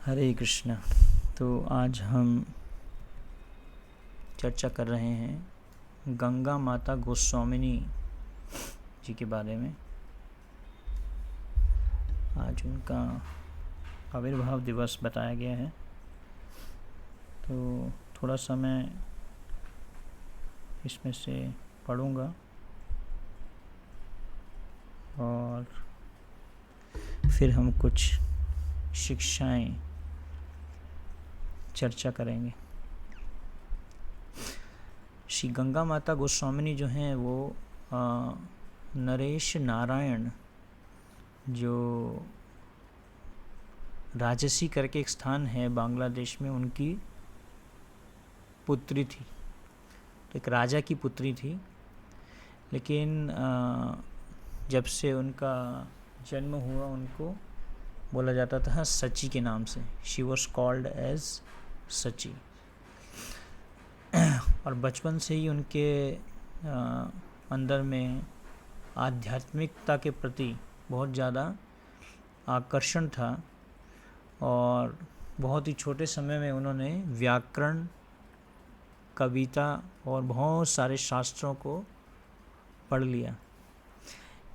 हरे कृष्णा। तो आज हम चर्चा कर रहे हैं गंगा माता गोस्वामिनी जी के बारे में। आज उनका आविर्भाव दिवस बताया गया है, तो थोड़ा सा मैं इसमें से पढ़ूँगा और फिर हम कुछ शिक्षाएं चर्चा करेंगे। श्री गंगा माता गोस्वामिनी जो हैं वो नरेश नारायण, जो राजसी करके एक स्थान है बांग्लादेश में, उनकी पुत्री थी। तो एक राजा की पुत्री थी, लेकिन जब से उनका जन्म हुआ उनको बोला जाता था सची के नाम से। शी वॉज कॉल्ड एज सची। और बचपन से ही उनके अंदर में आध्यात्मिकता के प्रति बहुत ज़्यादा आकर्षण था और बहुत ही छोटे समय में उन्होंने व्याकरण, कविता और बहुत सारे शास्त्रों को पढ़ लिया।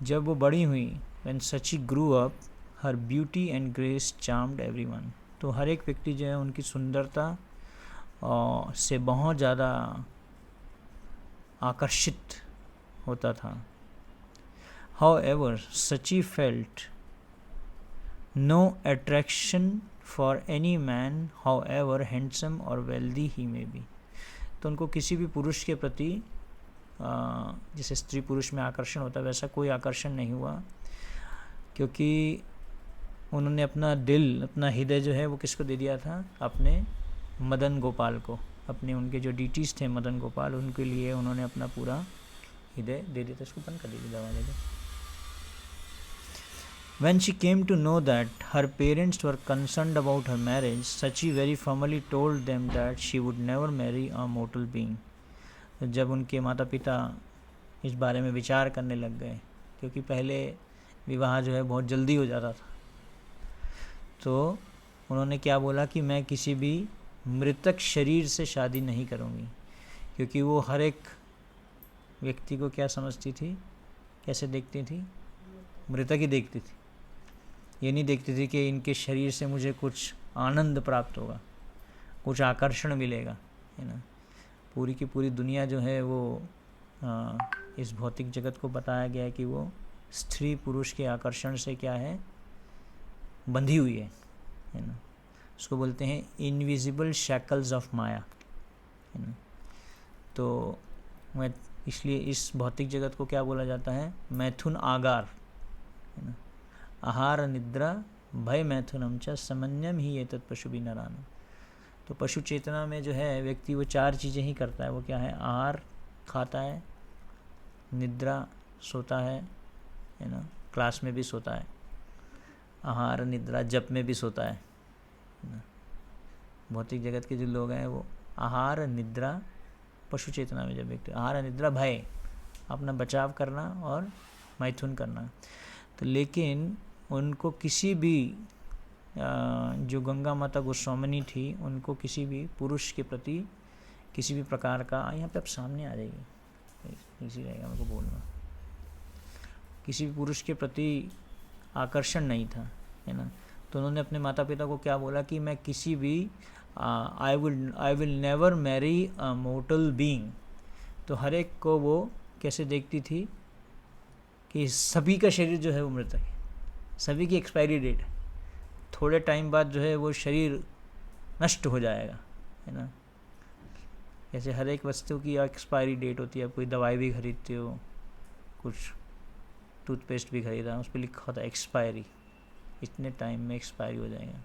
जब वो बड़ी हुई, when Sachi grew up, her beauty and grace charmed everyone। तो हर एक व्यक्ति जो है उनकी सुंदरता से बहुत ज़्यादा आकर्षित होता था। However, Sachi felt no attraction for any man, however handsome or wealthy he may be। तो उनको किसी भी पुरुष के प्रति जैसे स्त्री पुरुष में आकर्षण होता है वैसा कोई आकर्षण नहीं हुआ, क्योंकि उन्होंने अपना दिल, अपना हृदय जो है वो किसको दे दिया था? अपने मदन गोपाल को। अपने उनके जो डीटीज थे मदन गोपाल, उनके लिए उन्होंने अपना पूरा हृदय दे दिया था। इसको बंद कर दीजिए, दवा दे। When she came to know that her parents were concerned about her marriage, Sachi very firmly told them that she would never marry a mortal being। जब उनके माता पिता इस बारे में विचार करने लग गए, क्योंकि पहले विवाह जो है बहुत जल्दी हो जाता था, तो उन्होंने क्या बोला कि मैं किसी भी मृतक शरीर से शादी नहीं करूँगी। क्योंकि वो हर एक व्यक्ति को क्या समझती थी, कैसे देखती थी? मृतक ही देखती थी। ये नहीं देखती थी कि इनके शरीर से मुझे कुछ आनंद प्राप्त होगा, कुछ आकर्षण मिलेगा, है ना। पूरी की पूरी दुनिया जो है वो इस भौतिक जगत को बताया गया है कि वो स्त्री पुरुष के आकर्षण से क्या है, बंधी हुई है ना। उसको बोलते हैं इनविजिबल शैकल्स ऑफ माया, है ना। तो मैं इसलिए इस भौतिक जगत को क्या बोला जाता है? मैथुन आगार, है ना। आहार निद्रा भय मैथुनम च समन्यम ही एतत् पशु भी नरान। तो पशु चेतना में जो है व्यक्ति वो चार चीज़ें ही करता है। वो क्या है? आहार खाता है, निद्रा सोता है ना, क्लास में भी सोता है, आहार निद्रा जप में भी सोता है ना। भौतिक जगत के जो लोग हैं वो आहार निद्रा, पशु चेतना में जब व्यक्ति आहार निद्रा भय, अपना बचाव करना और मैथुन करना। तो लेकिन उनको किसी भी जो गंगा माता गोस्वामिनी थी, उनको किसी भी पुरुष के प्रति किसी भी प्रकार का, यहाँ पे आप सामने आ जाइए, इसी रहेगा मेरे को बोलना, किसी भी पुरुष के प्रति आकर्षण नहीं था, है ना। तो उन्होंने अपने माता पिता को क्या बोला कि मैं किसी भी I will never marry a mortar being. तो हर एक को वो कैसे देखती थी कि सभी का शरीर जो है वो मृतक है, सभी की एक्सपायरी डेट है, थोड़े टाइम बाद जो है वो शरीर नष्ट हो जाएगा, है ना। जैसे हर एक वस्तु की एक्सपायरी डेट होती है। आप कोई दवाई भी खरीदते हो, कुछ टूथपेस्ट भी खरीदा, उस पर लिखा होता है एक्सपायरी, इतने टाइम में एक्सपायरी हो जाएगा।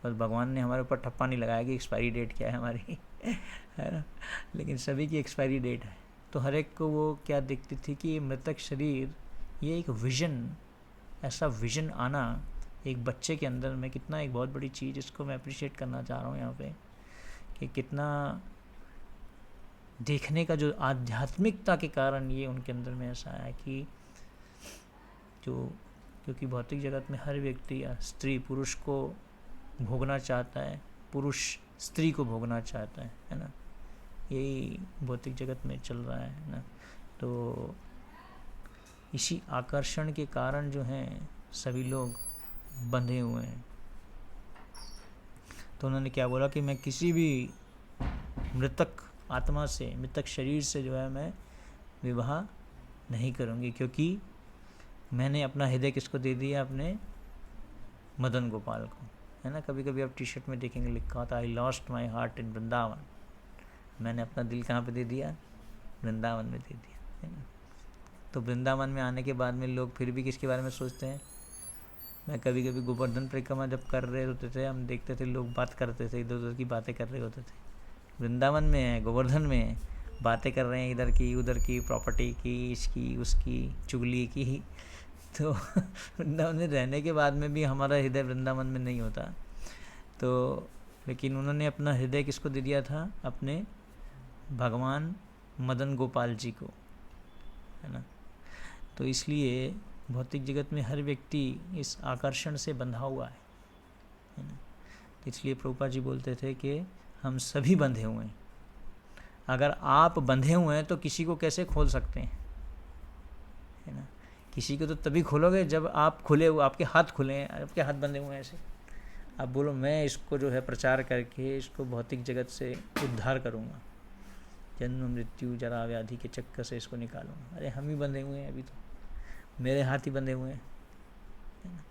बस भगवान ने हमारे ऊपर ठप्पा नहीं लगाया कि एक्सपायरी डेट क्या है हमारी है ना, लेकिन सभी की एक्सपायरी डेट है। तो हर एक को वो क्या देखती थी कि मृतक शरीर, ये एक विज़न, ऐसा विज़न आना एक बच्चे के अंदर में कितना एक बहुत बड़ी चीज़, इसको मैं अप्रिशिएट करना चाह रहा हूँ यहाँ पे, कि कितना देखने का जो आध्यात्मिकता के कारण ये उनके अंदर में ऐसा आया कि जो, क्योंकि भौतिक जगत में हर व्यक्ति या स्त्री पुरुष को भोगना चाहता है, पुरुष स्त्री को भोगना चाहता है ना। यही भौतिक जगत में चल रहा है ना। तो इसी आकर्षण के कारण जो हैं सभी लोग बंधे हुए हैं। तो उन्होंने क्या बोला कि मैं किसी भी मृतक आत्मा से, मृतक शरीर से जो है मैं विवाह नहीं करूँगी, क्योंकि मैंने अपना हृदय किसको दे दिया, अपने मदन गोपाल को, है ना। कभी कभी आप टी शर्ट में देखेंगे लिखा होता I lost my heart in Vrindavan. मैंने अपना दिल कहाँ पे दे दिया, वृंदावन में दे दिया, है ना। तो वृंदावन में आने के बाद में लोग फिर भी किसके बारे में सोचते हैं। मैं कभी कभी गोवर्धन परिक्रमा जब कर रहे होते थे, हम देखते थे लोग बात करते थे, इधर उधर की बातें कर रहे होते थे। वृंदावन में है, गोवर्धन में है, बातें कर रहे हैं इधर की उधर की, प्रॉपर्टी की, इसकी उसकी, चुगली की। तो वृंदावन में रहने के बाद में भी हमारा हृदय वृंदावन में नहीं होता। तो लेकिन उन्होंने अपना हृदय किसको दे दिया था, अपने भगवान मदन गोपाल जी को, है ना। तो इसलिए भौतिक जगत में हर व्यक्ति इस आकर्षण से बंधा हुआ है ना। तो इसलिए प्रभुपाद जी बोलते थे कि हम सभी बंधे हुए हैं। अगर आप बंधे हुए हैं तो किसी को कैसे खोल सकते हैं, है ना। किसी को तो तभी खोलोगे जब आप खुले हुए, आपके हाथ खुले हैं, आपके हाथ बंधे हुए हैं ऐसे। आप बोलो मैं इसको जो है प्रचार करके इसको भौतिक जगत से उद्धार करूँगा, जन्म मृत्यु जरा व्याधि के चक्कर से इसको निकालूंगा। अरे हम ही बंधे हुए हैं, अभी तो मेरे हाथ ही बंधे हुए हैं, है ना।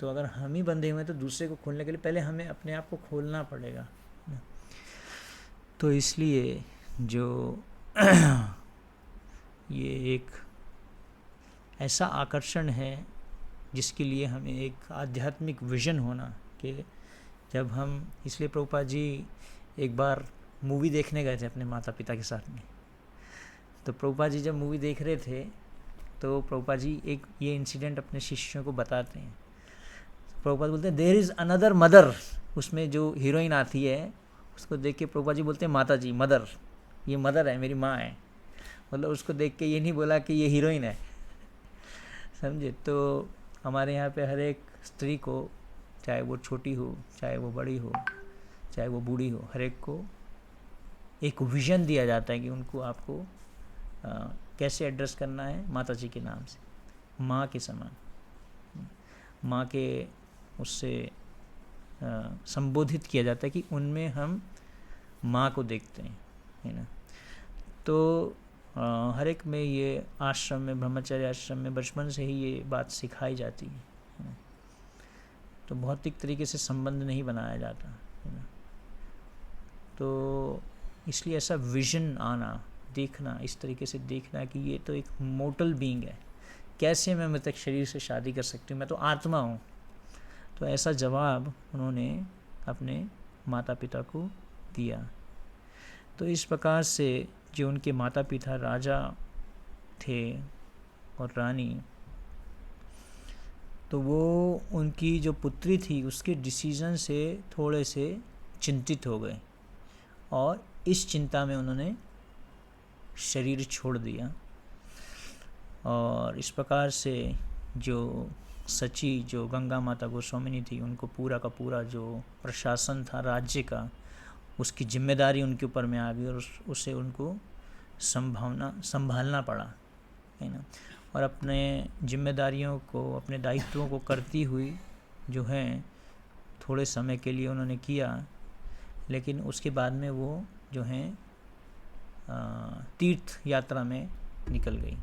तो अगर हम ही बंधे हुए हैं तो दूसरे को खोलने के लिए पहले हमें अपने आप को खोलना पड़ेगा ना। तो इसलिए जो ये एक ऐसा आकर्षण है जिसके लिए हमें एक आध्यात्मिक विजन होना कि जब हम, इसलिए प्रभुपाद जी एक बार मूवी देखने गए थे अपने माता पिता के साथ में। तो प्रभुपाद जी जब मूवी देख रहे थे तो प्रभुपाद जी एक ये इंसिडेंट अपने शिष्यों को बताते हैं। प्रभुपाद बोलते हैं देयर इज़ अनदर मदर। उसमें जो हीरोइन आती है उसको देख के प्रभुपाद जी बोलते हैं माता जी, मदर, ये मदर है, मेरी माँ है। मतलब उसको देख के ये नहीं बोला कि ये हीरोइन है, समझे। तो हमारे यहाँ पे हर एक स्त्री को, चाहे वो छोटी हो, चाहे वो बड़ी हो, चाहे वो बूढ़ी हो, हर एक को एक विजन दिया जाता है कि उनको आपको कैसे एड्रेस करना है, माता जी के नाम से, माँ के समान, माँ के उससे संबोधित किया जाता है कि उनमें हम माँ को देखते हैं, है ना। तो हर एक में ये आश्रम में, ब्रह्मचर्य आश्रम में बचपन से ही ये बात सिखाई जाती है। तो भौतिक तरीके से संबंध नहीं बनाया जाता, है ना। तो इसलिए ऐसा विजन आना, देखना, इस तरीके से देखना कि ये तो एक मोर्टल बीइंग है, कैसे मैं मृतक शरीर से शादी कर सकती हूँ, मैं तो आत्मा हूँ। तो ऐसा जवाब उन्होंने अपने माता पिता को दिया। तो इस प्रकार से जो उनके माता पिता राजा थे और रानी, तो वो उनकी जो पुत्री थी उसके डिसीजन से थोड़े से चिंतित हो गए और इस चिंता में उन्होंने शरीर छोड़ दिया। और इस प्रकार से जो सची, जो गंगा माता गोस्वामिनी थी, उनको पूरा का पूरा जो प्रशासन था राज्य का, उसकी जिम्मेदारी उनके ऊपर में आ गई और उसे उनको संभालना पड़ा, है ना। और अपने जिम्मेदारियों को, अपने दायित्वों को करती हुई जो है थोड़े समय के लिए उन्होंने किया, लेकिन उसके बाद में वो जो हैं तीर्थ यात्रा में निकल गई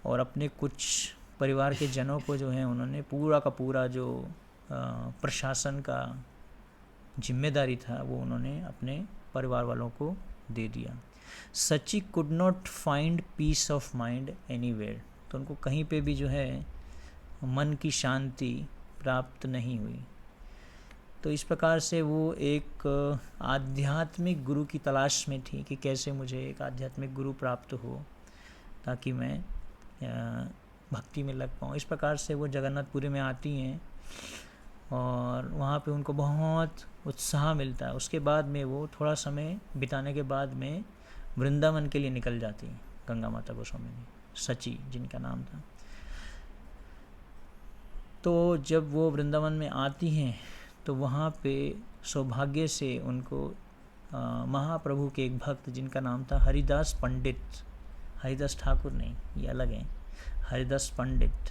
और अपने कुछ परिवार के जनों को जो है उन्होंने पूरा का पूरा जो प्रशासन का जिम्मेदारी था वो उन्होंने अपने परिवार वालों को दे दिया। Sachi could not find peace of mind anywhere. तो उनको कहीं पे भी जो है मन की शांति प्राप्त नहीं हुई। तो इस प्रकार से वो एक आध्यात्मिक गुरु की तलाश में थी कि कैसे मुझे एक आध्यात्मिक गुरु प्राप्त हो ताकि मैं भक्ति में लग पाऊँ। इस प्रकार से वो जगन्नाथपुरी में आती हैं और वहाँ पे उनको बहुत उत्साह मिलता है। उसके बाद में वो थोड़ा समय बिताने के बाद में वृंदावन के लिए निकल जाती हैं, गंगा माता गोस्वामी, सची जिनका नाम था। तो जब वो वृंदावन में आती हैं तो वहाँ पे सौभाग्य से उनको महाप्रभु के एक भक्त जिनका नाम था हरिदास पंडित, हरिदास ठाकुर नहीं, ये अलग हैं, हरिदास पंडित,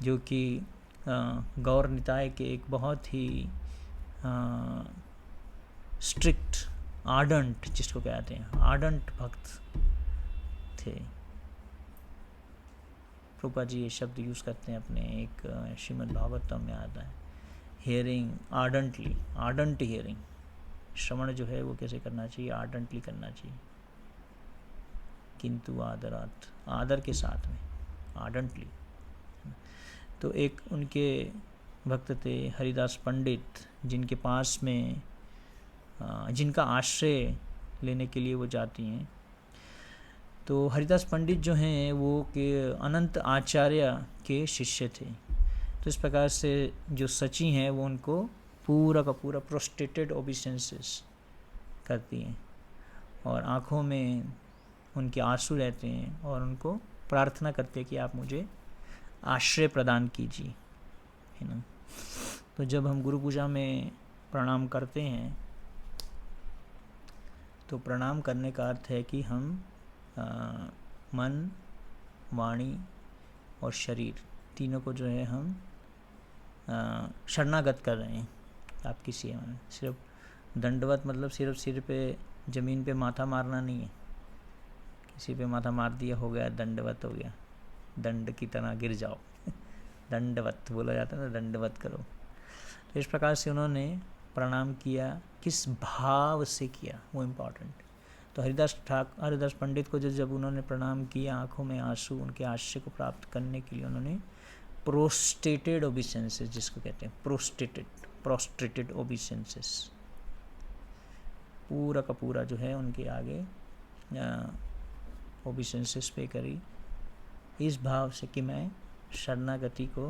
जो कि गौर निताय के एक बहुत ही स्ट्रिक्ट आर्डेंट, जिसको कहते हैं आर्डेंट भक्त थे। प्रभुपाद जी ये शब्द यूज़ करते हैं अपने एक श्रीमद् भागवतम में आता है, हियरिंग आर्डेंटली, आर्डेंट हियरिंग, श्रवण जो है वो कैसे करना चाहिए, आर्डेंटली करना चाहिए, किंतु आदरात, आदर के साथ में, आर्डेंटली। तो एक उनके भक्त थे हरिदास पंडित, जिनके पास में जिनका आश्रय लेने के लिए वो जाती हैं। तो हरिदास पंडित जो हैं वो के अनंत आचार्य के शिष्य थे। तो इस प्रकार से जो सची हैं वो उनको पूरा का पूरा प्रोस्टेटेड ओबिसेंसेस करती हैं और आँखों में उनके आंसू रहते हैं और उनको प्रार्थना करते हैं कि आप मुझे आश्रय प्रदान कीजिए, है ना। तो जब हम गुरु पूजा में प्रणाम करते हैं तो प्रणाम करने का अर्थ है कि हम मन, वाणी और शरीर तीनों को जो है हम शरणागत कर रहे हैं आपकी सेवा में। सिर्फ दंडवत मतलब सिर्फ सिर पे ज़मीन पे माथा मारना नहीं है, किसी पे माथा मार दिया हो गया दंडवत हो गया, दंड की तरह गिर जाओ दंडवत बोला जाता है ना, दंडवत करो। तो इस प्रकार से उन्होंने प्रणाम किया, किस भाव से किया वो इम्पॉर्टेंट। तो हरिदास पंडित को जब उन्होंने प्रणाम किया, आंखों में आंसू, उनके आश्रय को प्राप्त करने के लिए उन्होंने प्रोस्टेटेड ओबिसेंसेस, जिसको कहते हैं प्रोस्ट्रेटेड ओबिसेंसेस, पूरा का पूरा जो है उनके आगे ओबिसेंसेस पे करी, इस भाव से कि मैं शरणागति को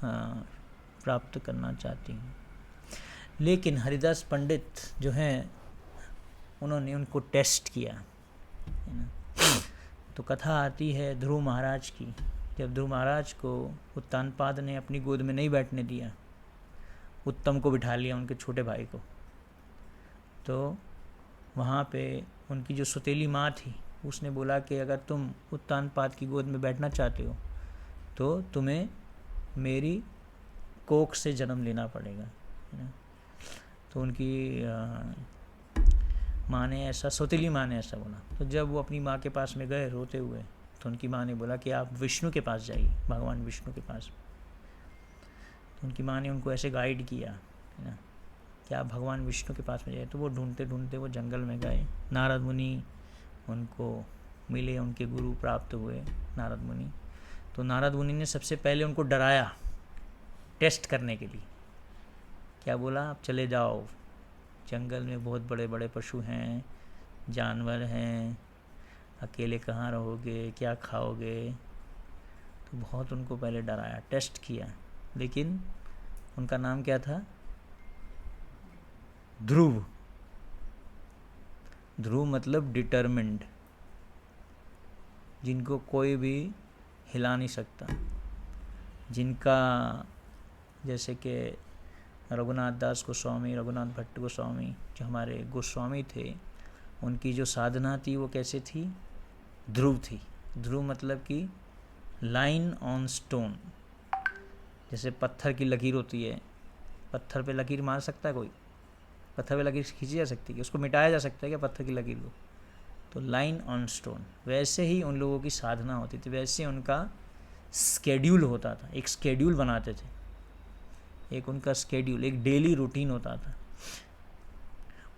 प्राप्त करना चाहती हूँ। लेकिन हरिदास पंडित जो हैं उन्होंने उनको टेस्ट किया, है ना। तो कथा आती है ध्रुव महाराज की। जब ध्रुव महाराज को उत्तानपाद ने अपनी गोद में नहीं बैठने दिया, उत्तम को बिठा लिया, उनके छोटे भाई को, तो वहाँ पे उनकी जो सौतेली माँ थी उसने बोला कि अगर तुम उत्तानपाद की गोद में बैठना चाहते हो तो तुम्हें मेरी कोख से जन्म लेना पड़ेगा, है ना। तो उनकी माँ ने ऐसा, सौतेली माँ ने ऐसा बोला। तो जब वो अपनी माँ के पास में गए रोते हुए, तो उनकी माँ ने बोला कि आप विष्णु के पास जाइए, भगवान विष्णु के पास। तो उनकी माँ ने उनको ऐसे गाइड किया, है ना, कि आप भगवान विष्णु के पास में जाइए। तो वो ढूंढते ढूंढते वो जंगल में गए, नारद मुनि उनको मिले, उनके गुरु प्राप्त हुए नारद मुनि। तो नारद मुनि ने सबसे पहले उनको डराया टेस्ट करने के लिए। क्या बोला, आप चले जाओ, जंगल में बहुत बड़े बड़े पशु हैं, जानवर हैं, अकेले कहाँ रहोगे, क्या खाओगे। तो बहुत उनको पहले डराया, टेस्ट किया। लेकिन उनका नाम क्या था, ध्रुव। ध्रुव मतलब डिटर्मिन्ड, जिनको कोई भी हिला नहीं सकता, जिनका जैसे कि रघुनाथ दास गोस्वामी, रघुनाथ भट्ट गोस्वामी जो हमारे गोस्वामी थे, उनकी जो साधना थी वो कैसे थी, ध्रुव थी। ध्रुव मतलब कि लाइन ऑन स्टोन, जैसे पत्थर की लकीर होती है, पत्थर पे लकीर मार सकता है कोई, पत्थर पे लकीर खींची जा सकती है, उसको मिटाया जा सकता है क्या पत्थर की लकीर को। तो लाइन ऑन स्टोन, वैसे ही उन लोगों की साधना होती थी, वैसे उनका स्केड्यूल होता था, एक स्केड्यूल बनाते थे, एक उनका स्केड्यूल, एक डेली रूटीन होता था।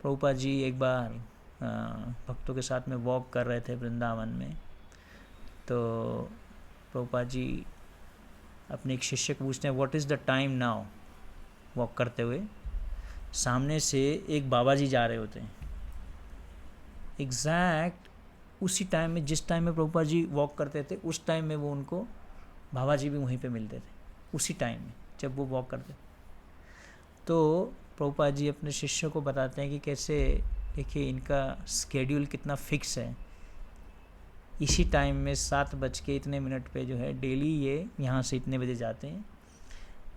प्रभुपाद जी एक बार भक्तों के साथ में वॉक कर रहे थे वृंदावन में। तो प्रभुपाद जी अपने एक शिष्य को पूछते हैं, what is the time now. Walk करते हुए सामने से एक बाबा जी जा रहे होते हैं, एग्जैक्ट उसी टाइम में, जिस टाइम में प्रभुपाद जी वॉक करते थे उस टाइम में वो उनको बाबा जी भी वहीं पे मिलते थे, उसी टाइम में जब वो वॉक करते। तो प्रभुपाद जी अपने शिष्यों को बताते हैं कि कैसे, देखिए इनका स्केड्यूल कितना फिक्स है, इसी टाइम में 7 बज के इतने मिनट पे जो है डेली ये यहाँ से इतने बजे जाते हैं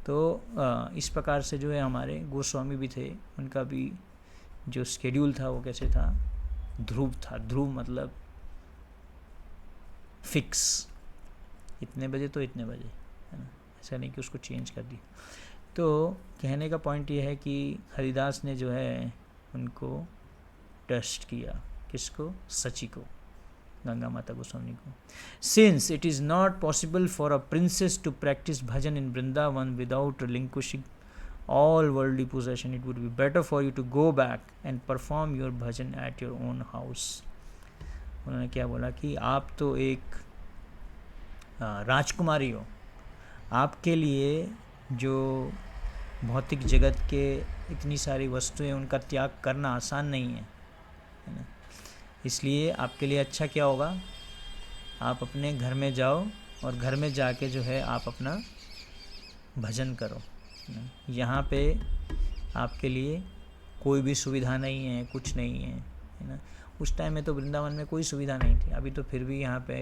तो इस प्रकार से जो है हमारे गोस्वामी भी थे, उनका भी जो स्केड्यूल था वो कैसे था, ध्रुव था। ध्रुव मतलब फिक्स, इतने बजे तो इतने बजे, है ना, ऐसा नहीं कि उसको चेंज कर दी। तो कहने का पॉइंट ये है कि हरिदास ने जो है उनको टेस्ट किया, किसको, सची को, गंगा माता गोस्वामी को। Since it is not possible for a princess to practise bhajan in Vrindavan without relinquishing all worldly possession, it would be better for you to go back and perform your bhajan at your own house. उन्होंने क्या बोला कि आप तो एक राजकुमारी हो, आपके लिए जो भौतिक जगत के इतनी सारी वस्तुएं उनका त्याग करना आसान नहीं है ना, इसलिए आपके लिए अच्छा क्या होगा, आप अपने घर में जाओ और घर में जाके जो है आप अपना भजन करो। यहाँ पे आपके लिए कोई भी सुविधा नहीं है, कुछ नहीं है ना। उस टाइम में तो वृंदावन में कोई सुविधा नहीं थी, अभी तो फिर भी यहाँ पे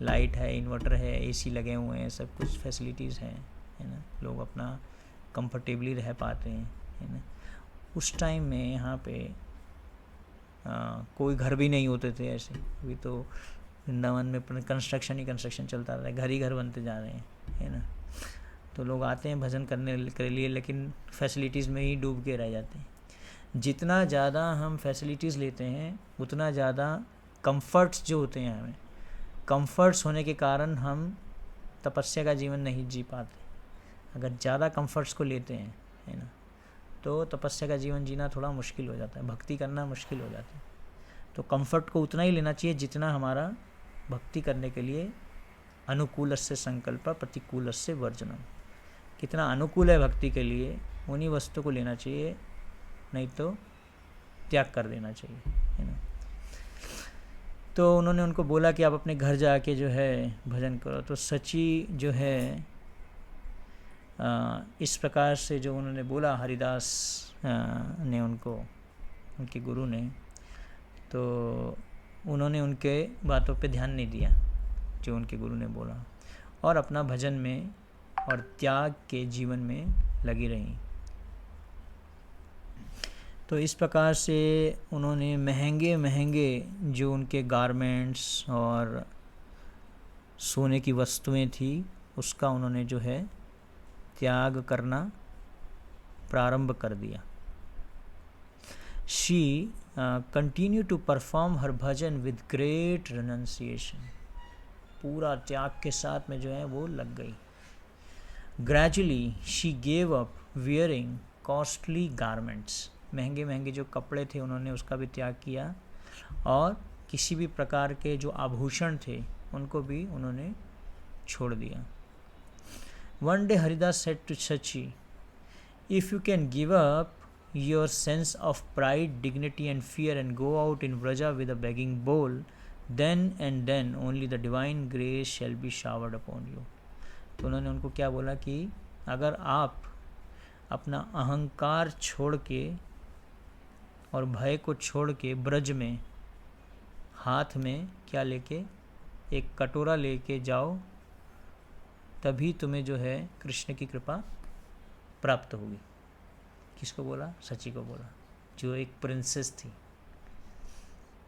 लाइट है, इन्वर्टर है, एसी लगे हुए हैं, सब कुछ फैसिलिटीज़ हैं, है ना, लोग अपना कंफर्टेबली रह पाते हैं, है ना। उस टाइम में यहाँ पे कोई घर भी नहीं होते थे ऐसे। अभी तो वृंदावन में कंस्ट्रक्शन ही कंस्ट्रक्शन चलता रहा है, घर ही घर बनते जा रहे हैं, है ना। तो लोग आते हैं भजन करने के लिए, लेकिन फैसिलिटीज़ में ही डूब के रह जाते हैं। जितना ज़्यादा हम फैसिलिटीज़ लेते हैं उतना ज़्यादा कंफर्ट्स जो होते हैं, हमें कंफर्ट्स होने के कारण हम तपस्या का जीवन नहीं जी पाते। अगर ज़्यादा कंफर्ट्स को लेते हैं, है ना, तो तपस्या का जीवन जीना थोड़ा मुश्किल हो जाता है, भक्ति करना मुश्किल हो जाता है। तो कंफर्ट को उतना ही लेना चाहिए जितना हमारा भक्ति करने के लिए अनुकूलस्य संकल्प प्रतिकूलस्य वर्जनम, कितना अनुकूल है भक्ति के लिए उन्हीं वस्तु को लेना चाहिए, नहीं तो त्याग कर देना चाहिए, है ना। तो उन्होंने उनको बोला कि आप अपने घर जाके जो है भजन करो। तो सची जो है इस प्रकार से जो उन्होंने बोला हरिदास ने उनको, उनके गुरु ने, तो उन्होंने उनके बातों पे ध्यान नहीं दिया जो उनके गुरु ने बोला, और अपना भजन में और त्याग के जीवन में लगी रहीं। तो इस प्रकार से उन्होंने महंगे महंगे जो उनके गारमेंट्स और सोने की वस्तुएं थी उसका उन्होंने जो है त्याग करना प्रारंभ कर दिया। She continue to perform her bhajan with great renunciation, पूरा त्याग के साथ में जो है वो लग गई। Gradually she gave up wearing costly garments, महंगे महंगे जो कपड़े थे उन्होंने उसका भी त्याग किया, और किसी भी प्रकार के जो आभूषण थे उनको भी उन्होंने छोड़ दिया। One day Haridas said to Sachi, if you can give up your sense of pride, dignity and fear and go out in Vraja with a begging bowl, then and then only the divine grace shall be showered upon you. तो उन्होंने उनको क्या बोला कि अगर आप अपना अहंकार छोड़ के और भय को छोड़ के ब्रज में हाथ में क्या लेके, एक कटोरा लेके जाओ, तभी तुम्हें जो है कृष्ण की कृपा प्राप्त होगी। किसको बोला? सची को बोला, जो एक प्रिंसेस थी।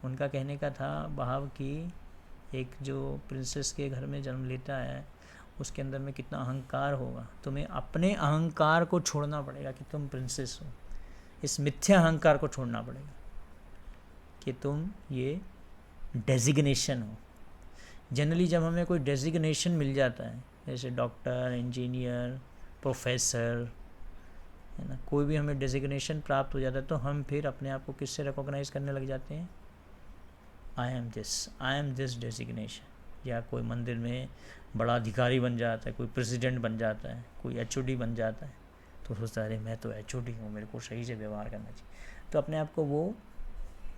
उनका कहने का था भाव कि एक जो प्रिंसेस के घर में जन्म लेता है उसके अंदर में कितना अहंकार होगा, तुम्हें अपने अहंकार को छोड़ना पड़ेगा कि तुम प्रिंसेस हो, इस मिथ्या अहंकार को छोड़ना पड़ेगा कि तुम ये डेजिग्नेशन हो। जनरली जब हमें कोई डेजिग्नेशन मिल जाता है, जैसे डॉक्टर, इंजीनियर, प्रोफेसर, है ना, कोई भी हमें डेजिग्नेशन प्राप्त हो जाता है, तो हम फिर अपने आप को किससे रिकॉग्नाइज करने लग जाते हैं? I am this designation. या कोई मंदिर में बड़ा अधिकारी बन जाता है, कोई प्रेसिडेंट बन जाता है, कोई HOD बन जाता है, तो सोचता है अरे मैं तो HOD हूँ, मेरे को सही से व्यवहार करना चाहिए। तो अपने आप को वो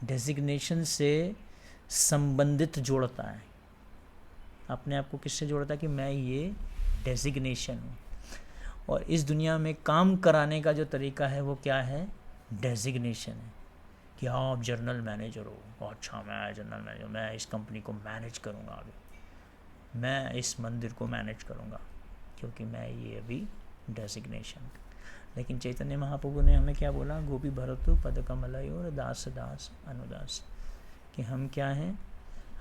डेजिग्नेशन से संबंधित जोड़ता है, अपने आप को किससे जोड़ता है कि मैं ये डेजिग्नेशन हूँ। और इस दुनिया में काम कराने का जो तरीका है वो क्या है? डेजिग्नेशन है कि आप जनरल मैनेजर हो, अच्छा मैं जनरल मैनेजर, मैं इस कंपनी को मैनेज करूँगा, आगे मैं इस मंदिर को मैनेज करूँगा, क्योंकि मैं ये अभी डेसिग्नेशन। लेकिन चैतन्य महाप्रभु ने हमें क्या बोला, गोपी भरतु पद कमलयोर दास दास अनुदास, कि हम क्या हैं,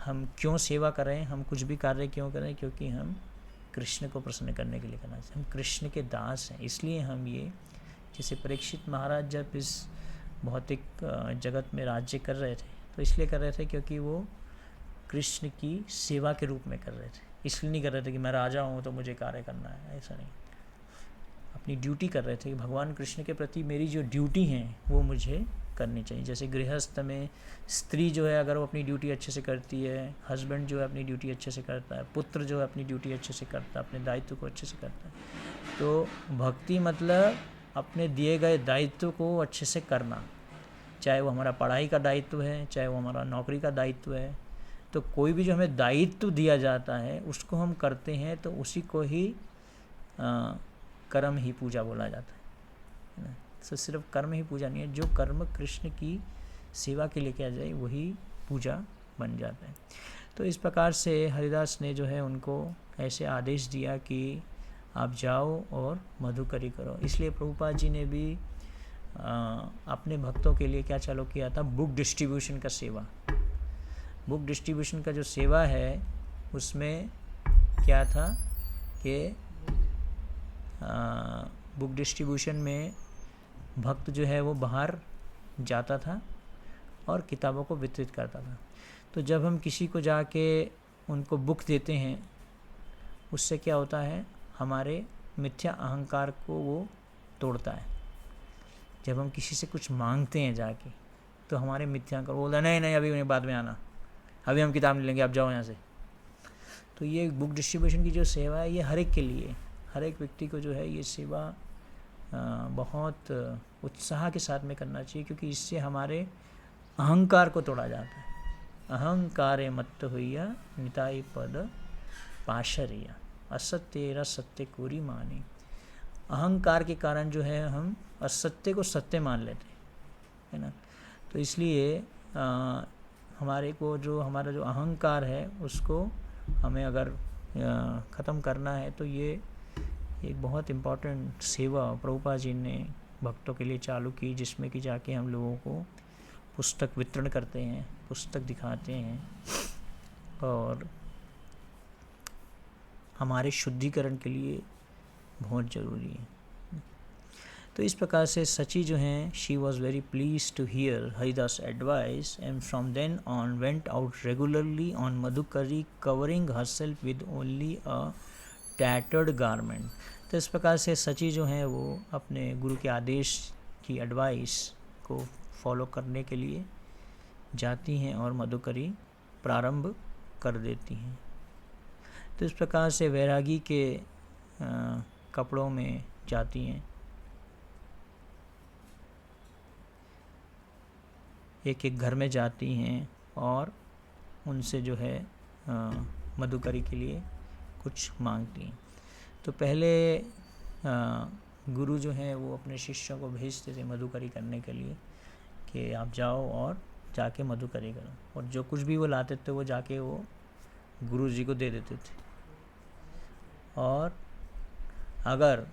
हम क्यों सेवा कर रहे हैं, हम कुछ भी कार्य क्यों कर रहे हैं, क्योंकि हम कृष्ण को प्रसन्न करने के लिए करना चाहिए, हम कृष्ण के दास हैं। इसलिए हम ये, जैसे परीक्षित महाराज जब इस भौतिक जगत में राज्य कर रहे थे तो इसलिए कर रहे थे क्योंकि वो कृष्ण की सेवा के रूप में कर रहे थे, इसलिए नहीं कर रहे थे कि मैं राजा हूँ तो मुझे कार्य करना है, ऐसा नहीं। अपनी ड्यूटी कर रहे थे कि भगवान कृष्ण के प्रति मेरी जो ड्यूटी है वो मुझे करनी चाहिए। जैसे गृहस्थ में स्त्री जो है अगर वो अपनी ड्यूटी अच्छे से करती है, हस्बैंड जो है अपनी ड्यूटी अच्छे से करता है, पुत्र जो है अपनी ड्यूटी अच्छे से करता है, अपने दायित्व को अच्छे से करता है, तो भक्ति मतलब अपने दिए गए दायित्व को अच्छे से करना, चाहे वो हमारा पढ़ाई का दायित्व है, चाहे वो हमारा नौकरी का दायित्व है। तो कोई भी जो हमें दायित्व दिया जाता है उसको हम करते हैं तो उसी को ही कर्म ही पूजा बोला जाता है ना। तो सिर्फ कर्म ही पूजा नहीं है, जो कर्म कृष्ण की सेवा के लिए किया जाए वही पूजा बन जाता है। तो इस प्रकार से हरिदास ने जो है उनको ऐसे आदेश दिया कि आप जाओ और मधुकरी करो। इसलिए प्रभुपाद जी ने भी अपने भक्तों के लिए क्या चालू किया था, बुक डिस्ट्रीब्यूशन का सेवा। बुक डिस्ट्रीब्यूशन का जो सेवा है उसमें क्या था कि बुक डिस्ट्रीब्यूशन में भक्त जो है वो बाहर जाता था और किताबों को वितरित करता था। तो जब हम किसी को जाके उनको बुक देते हैं उससे क्या होता है, हमारे मिथ्या अहंकार को वो तोड़ता है। जब हम किसी से कुछ मांगते हैं जाके तो हमारे मिथ्या अहंकार बोलता है नहीं अभी उन्हें बाद में आना, अभी हम किताब नहीं लेंगे, आप जाओ यहाँ से। तो ये बुक डिस्ट्रीब्यूशन की जो सेवा है ये हर एक के लिए, हर एक व्यक्ति को जो है ये सेवा बहुत उत्साह के साथ में करना चाहिए, क्योंकि इससे हमारे अहंकार को तोड़ा जाता है। अहंकारे मत्त हुईया निताई पद पाशरिया असत्येरा सत्य कोरी मानी। अहंकार के कारण जो है हम असत्य को सत्य मान लेते हैं, है ना। तो इसलिए हमारे को जो हमारा जो अहंकार है उसको हमें अगर ख़त्म करना है तो ये एक बहुत इम्पॉर्टेंट सेवा प्रभुपाद जी ने भक्तों के लिए चालू की, जिसमें कि जाके हम लोगों को पुस्तक वितरण करते हैं, पुस्तक दिखाते हैं और हमारे शुद्धिकरण के लिए बहुत ज़रूरी है। तो इस प्रकार से सची जो हैं, she was very please to hear Haridas advice and from then on went out regularly on madhukari covering herself with only a tattered garment. तो इस प्रकार से सची जो हैं वो अपने गुरु के आदेश की एडवाइस को फॉलो करने के लिए जाती हैं और मधुकरी प्रारंभ कर देती हैं। तो इस प्रकार से वैरागी के कपड़ों में जाती हैं, एक एक घर में जाती हैं और उनसे जो है मधुकरी के लिए कुछ मांगती हैं। तो पहले गुरु जो हैं वो अपने शिष्यों को भेजते थे मधुकरी करने के लिए कि आप जाओ और जाके मधुकरी करो, और जो कुछ भी वो लाते थे वो जाके वो गुरु जी को दे देते थे। और अगर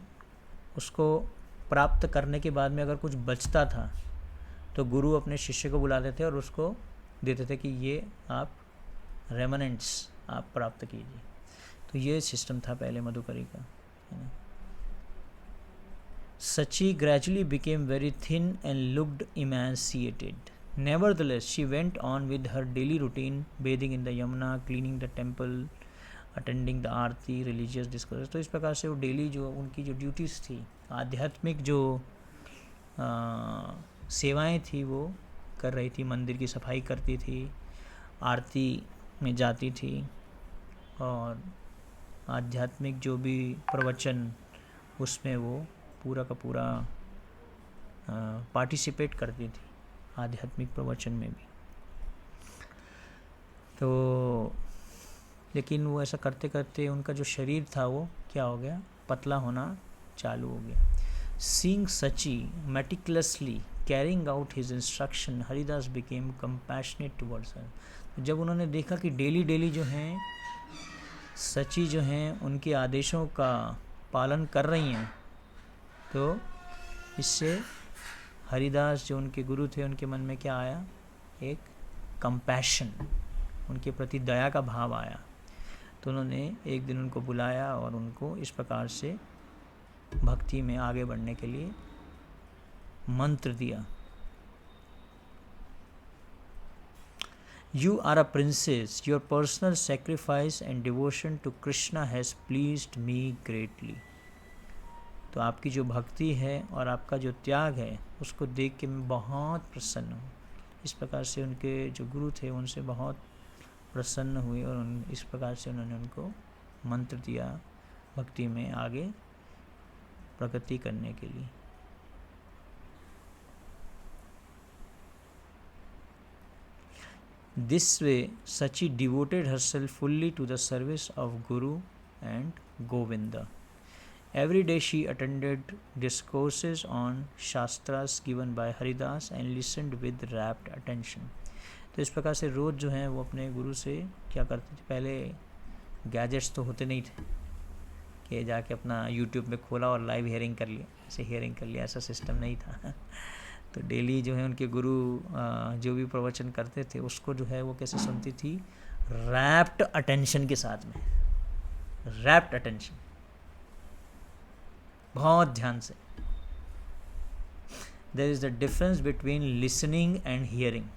उसको प्राप्त करने के बाद में अगर कुछ बचता था तो गुरु अपने शिष्य को बुलाते थे और उसको देते थे कि ये आप रेमनेंट्स आप प्राप्त कीजिए। तो ये सिस्टम था पहले मधुकरी का, है ना। सची gradually became very thin and looked emaciated. Nevertheless, she went on with her daily routine, bathing in the Yamuna, cleaning the temple, attending the Aarti, religious discourses। तो इस प्रकार से वो डेली जो उनकी जो ड्यूटीज़ थी, आध्यात्मिक जो सेवाएं थी वो कर रही थी। मंदिर की सफाई करती थी, आरती में जाती थी और आध्यात्मिक जो भी प्रवचन उसमें वो पूरा का पूरा पार्टिसिपेट करती थी, आध्यात्मिक प्रवचन में भी। तो लेकिन वो ऐसा करते करते उनका जो शरीर था वो क्या हो गया, पतला होना चालू हो गया। Seeing Sachi meticulously carrying out his instruction, Haridas became compassionate towards her। जब उन्होंने देखा कि डेली जो हैं सची जो हैं उनके आदेशों का पालन कर रही हैं तो इससे हरिदास जो उनके गुरु थे, उनके मन में क्या आया? एक कंपैशन, उनके प्रति दया का भाव आया। तो उन्होंने एक दिन उनको बुलाया और उनको इस प्रकार से भक्ति में आगे बढ़ने के लिए मंत्र दिया। You are a princess. Your personal sacrifice and devotion to Krishna has pleased me greatly. तो आपकी जो भक्ति है और आपका जो त्याग है उसको देख के मैं बहुत प्रसन्न हूँ। इस प्रकार से उनके जो गुरु थे उनसे बहुत प्रसन्न हुए और इस प्रकार से उन्होंने उनको मंत्र दिया भक्ति में आगे प्रगति करने के लिए। This way, Sachi devoted herself fully to the service of Guru and Govinda. Every day she attended discourses on Shastras given by Haridas and listened with rapt attention. तो इस प्रकार से रोज़ जो है वो अपने गुरु से क्या करते थे? पहले गैजेट्स तो होते नहीं थे कि जाके अपना यूट्यूब में खोला और लाइव हियरिंग कर लिया, ऐसे हियरिंग कर लिया, ऐसा सिस्टम नहीं था। तो डेली जो है उनके गुरु जो भी प्रवचन करते थे उसको जो है वो कैसे सुनती थी? रैप्ट अटेंशन के साथ में, रैप्ट अटेंशन, बहुत ध्यान से। There is the difference between listening and hearing.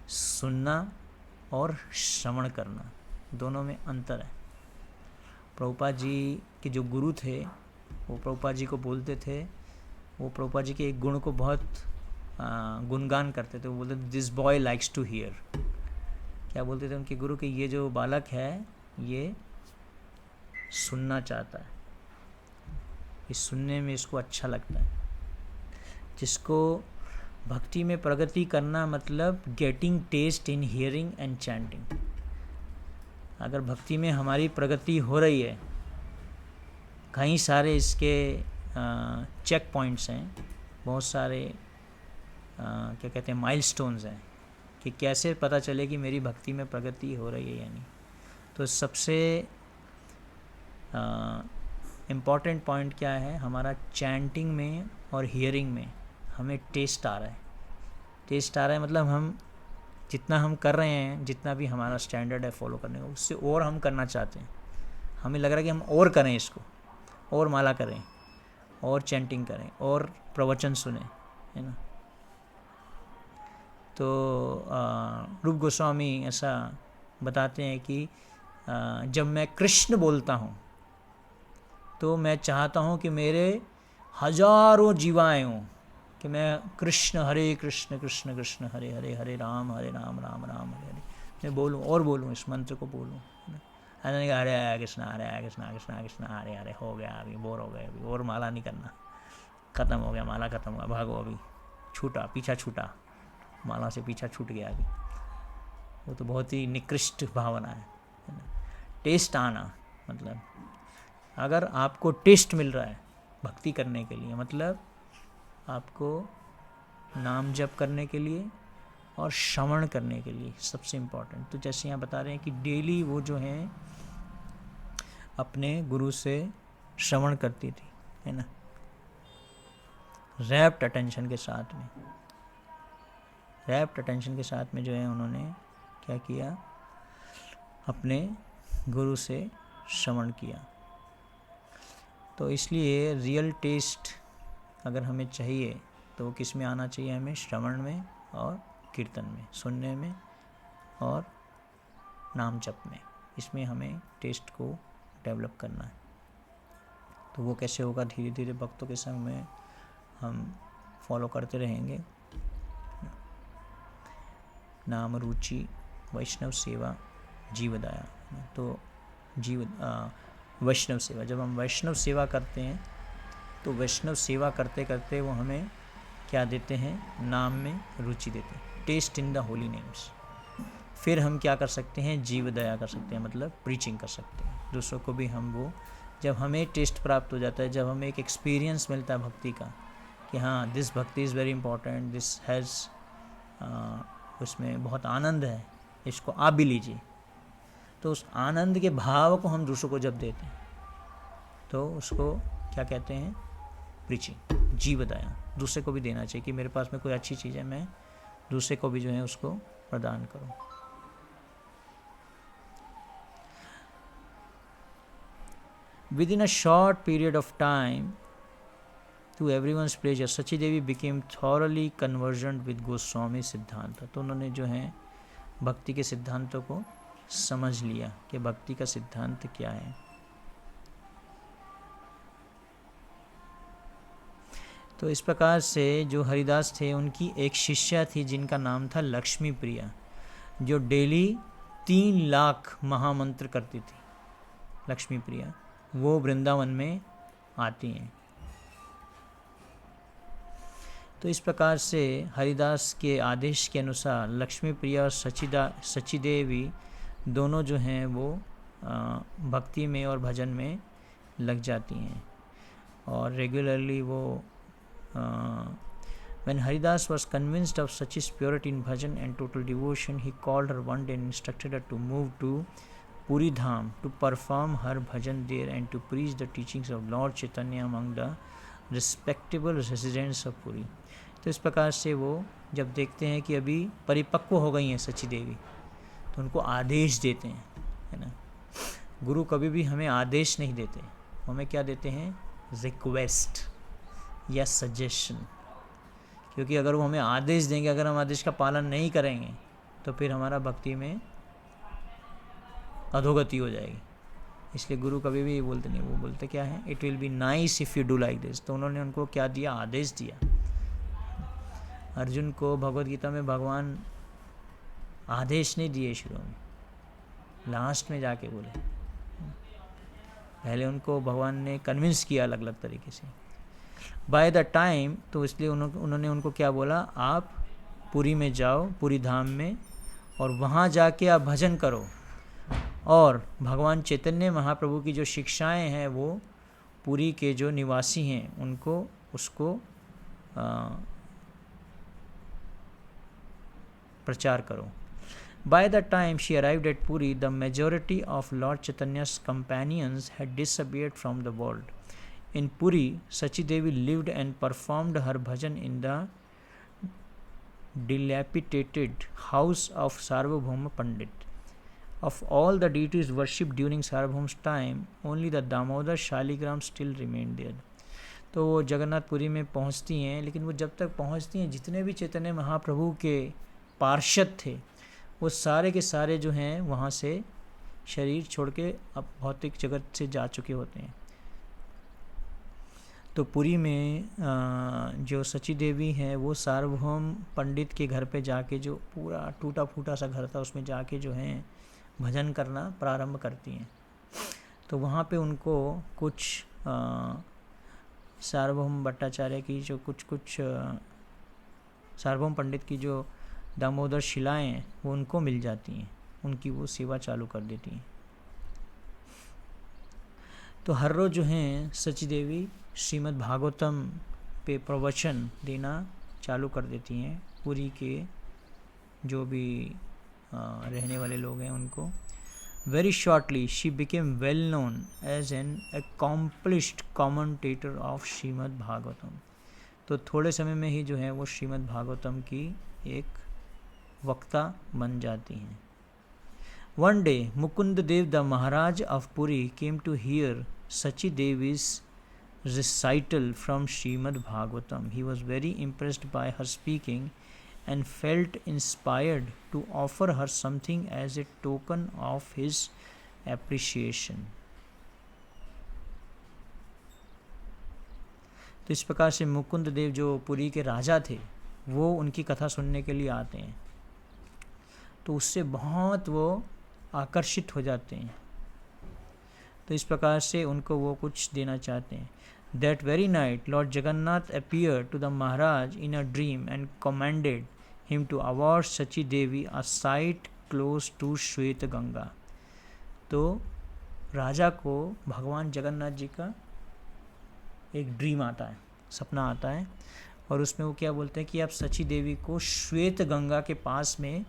सुनना और श्रवण करना, दोनों में अंतर है। प्रभुपाद जी के जो गुरु थे वो प्रभुपाद जी को बोलते थे, वो प्रभुपाद जी के एक गुण को बहुत गुणगान करते थे। वो बोलते थे this boy likes to hear. क्या बोलते थे उनके गुरु कि ये जो बालक है ये सुनना चाहता है, इस सुनने में इसको अच्छा लगता है। जिसको भक्ति में प्रगति करना मतलब getting taste in hearing and chanting. अगर भक्ति में हमारी प्रगति हो रही है, कई सारे इसके चेक पॉइंट्स हैं, बहुत सारे क्या कहते हैं माइलस्टोन्स हैं कि कैसे पता चले कि मेरी भक्ति में प्रगति हो रही है या नहीं। तो सबसे इम्पॉर्टेंट पॉइंट क्या है? हमारा चैंटिंग में और हियरिंग में हमें टेस्ट आ रहा है। टेस्ट आ रहा है मतलब हम जितना हम कर रहे हैं, जितना भी हमारा स्टैंडर्ड है फॉलो करने का, उससे और हम करना चाहते हैं। हमें लग रहा है कि हम और करें इसको, और माला करें, और चैंटिंग करें, और प्रवचन सुने, है ना। तो रूप गोस्वामी ऐसा बताते हैं कि जब मैं कृष्ण बोलता हूँ तो मैं चाहता हूँ कि मेरे हजारों जीवाएं हों, कि मैं कृष्ण हरे कृष्ण कृष्ण कृष्ण हरे हरे, हरे राम राम राम हरे हरे, मैं बोलूँ और बोलूँ, इस मंत्र को बोलूँ। ऐसा नहीं हरे कृष्णा हरे कृष्णा कृष्णा कृष्णा हरे हरे, हो गया अभी, बोर हो गए, अभी और माला नहीं करना, ख़त्म हो गया, माला ख़त्म हुआ, भागो अभी, छूटा, पीछा छूटा, माला से पीछा छूट गया अभी। वो तो बहुत ही निकृष्ट भावना है ना। टेस्ट आना मतलब अगर आपको टेस्ट मिल रहा है भक्ति करने के लिए, मतलब आपको नाम जप करने के लिए और श्रवण करने के लिए सबसे इम्पोर्टेंट। तो जैसे यहाँ बता रहे हैं कि डेली वो जो हैं अपने गुरु से श्रवण करती थी, है ना, रैप्ट अटेंशन के साथ में। रैप्ट अटेंशन के साथ में जो है उन्होंने क्या किया? अपने गुरु से श्रवण किया। तो इसलिए रियल टेस्ट अगर हमें चाहिए तो वो किस में आना चाहिए? हमें श्रवण में और कीर्तन में, सुनने में और नाम जप में। इसमें हमें टेस्ट को डेवलप करना है। तो वो कैसे होगा? धीरे धीरे भक्तों के संग में हम फॉलो करते रहेंगे। नाम रुचि वैष्णव सेवा जीवदाया। तो वैष्णव सेवा, जब हम वैष्णव सेवा करते हैं तो वैष्णव सेवा करते करते वो हमें क्या देते हैं? नाम में रुचि देते हैं, taste in the holy names. फिर हम क्या कर सकते हैं? जीव दया कर सकते हैं, मतलब प्रीचिंग कर सकते हैं दूसरों को भी। हम वो जब हमें टेस्ट प्राप्त हो जाता है, जब हमें एक एक्सपीरियंस मिलता है भक्ति का कि हाँ दिस भक्ति is very important, this has, उसमें बहुत आनंद है, इसको आप भी लीजिए। तो उस आनंद के भाव को हम दूसरों को जब देते हैं तो उसको क्या क्या कहते हैं, प्रीचिंग, जी बताया। दूसरे को भी देना चाहिए कि मेरे पास में कोई अच्छी चीज़ है, मैं दूसरे को भी जो है उसको प्रदान करूं। Within a short period of time, to everyone's pleasure, Sachi Devi became thoroughly conversant with Goswami siddhanta. तो उन्होंने जो है भक्ति के सिद्धांतों को समझ लिया कि भक्ति का सिद्धांत क्या है। तो इस प्रकार से जो हरिदास थे उनकी एक शिष्या थी जिनका नाम था लक्ष्मी प्रिया, जो डेली 3 लाख महामंत्र करती थी। लक्ष्मी प्रिया वो वृंदावन में आती हैं। तो इस प्रकार से हरिदास के आदेश के अनुसार लक्ष्मी प्रिया और सची देवी दोनों जो हैं वो भक्ति में और भजन में लग जाती हैं और रेगुलरली वो when Haridas was convinced of Sachi's purity in bhajan and total devotion, he called her one day and instructed her to move to Puri Dham to perform her bhajan there and to preach the teachings of Lord Chaitanya among the respectable residents of Puri. तो इस प्रकार से वो जब देखते हैं कि अभी परिपक्व हो गई हैं सची देवी, तो उनको आदेश देते हैं, है ना। गुरु कभी भी हमें आदेश नहीं देते, हमें क्या देते हैं, रिक्वेस्ट या सजेशन। क्योंकि अगर वो हमें आदेश देंगे, अगर हम आदेश का पालन नहीं करेंगे तो फिर हमारा भक्ति में अधोगति हो जाएगी। इसलिए गुरु कभी भी बोलते नहीं, वो बोलते क्या है, it will be nice if you do like this. तो उन्होंने उनको क्या दिया, आदेश दिया। अर्जुन को भगवद गीता में भगवान आदेश नहीं दिए शुरू में, लास्ट में जाके बोले। पहले उनको भगवान ने कन्विंस किया अलग अलग तरीके से। बाय द टाइम, तो इसलिए उन्होंने उनको क्या बोला, आप पुरी में जाओ, पुरी धाम में, और वहाँ जाके आप भजन करो और भगवान चैतन्य महाप्रभु की जो शिक्षाएं हैं वो पुरी के जो निवासी हैं उनको उसको प्रचार करो। By the time she arrived at Puri, the majority of Lord Chaitanya's companions had disappeared from the world. In Puri, Sachi Devi lived and performed her bhajan in the dilapidated house of Sarvabhauma Pandit. Of all the deities worshipped during Sarvabhaum's time, only the Damodar Shaligram still remained there. तो वो जगन्नाथपुरी में पहुंचती हैं, लेकिन वो जब तक पहुंचती हैं जितने भी चैतन्य महाप्रभु के पार्षद थे वो सारे के सारे जो हैं वहाँ से शरीर छोड़ के अब भौतिक जगत से जा चुके होते हैं। तो पुरी में जो सची देवी हैं वो सार्वभौम पंडित के घर पे जाके, जो पूरा टूटा फूटा सा घर था, उसमें जाके जो हैं भजन करना प्रारंभ करती हैं। तो वहाँ पे उनको कुछ सार्वभौम भट्टाचार्य की जो कुछ सार्वभौम पंडित की जो दामोदर शिलाएं हैं वो उनको मिल जाती हैं, उनकी वो सेवा चालू कर देती हैं। तो हर रोज़ जो हैं सची देवी श्रीमद् भागवतम पे प्रवचन देना चालू कर देती हैं पुरी के जो भी रहने वाले लोग हैं उनको। Very shortly she became well known as an accomplished commentator of Srimad Bhagavatam. तो थोड़े समय में ही जो है वो श्रीमद् भागवतम की एक वक्ता बन जाती हैं। One day Mukund Dev the Maharaj of Puri came to hear Sachi Devi's recital from Srimad Bhagavatam. He was very impressed by her speaking and felt inspired to offer her something as a token of his appreciation. तो इस प्रकार से मुकुंद देव जो पुरी के राजा थे वो उनकी कथा सुनने के लिए आते हैं, तो उससे बहुत वो आकर्षित हो जाते हैं। तो इस प्रकार से उनको वो कुछ देना चाहते हैं। That very night, Lord Jagannath appeared to the Maharaj in a dream and commanded him to award Sachi Devi a site close to Shweta Ganga. तो राजा को भगवान जगन्नाथ जी का एक ड्रीम आता है, सपना आता है, और उसमें वो क्या बोलते हैं कि आप सची देवी को श्वेत गंगा के पास में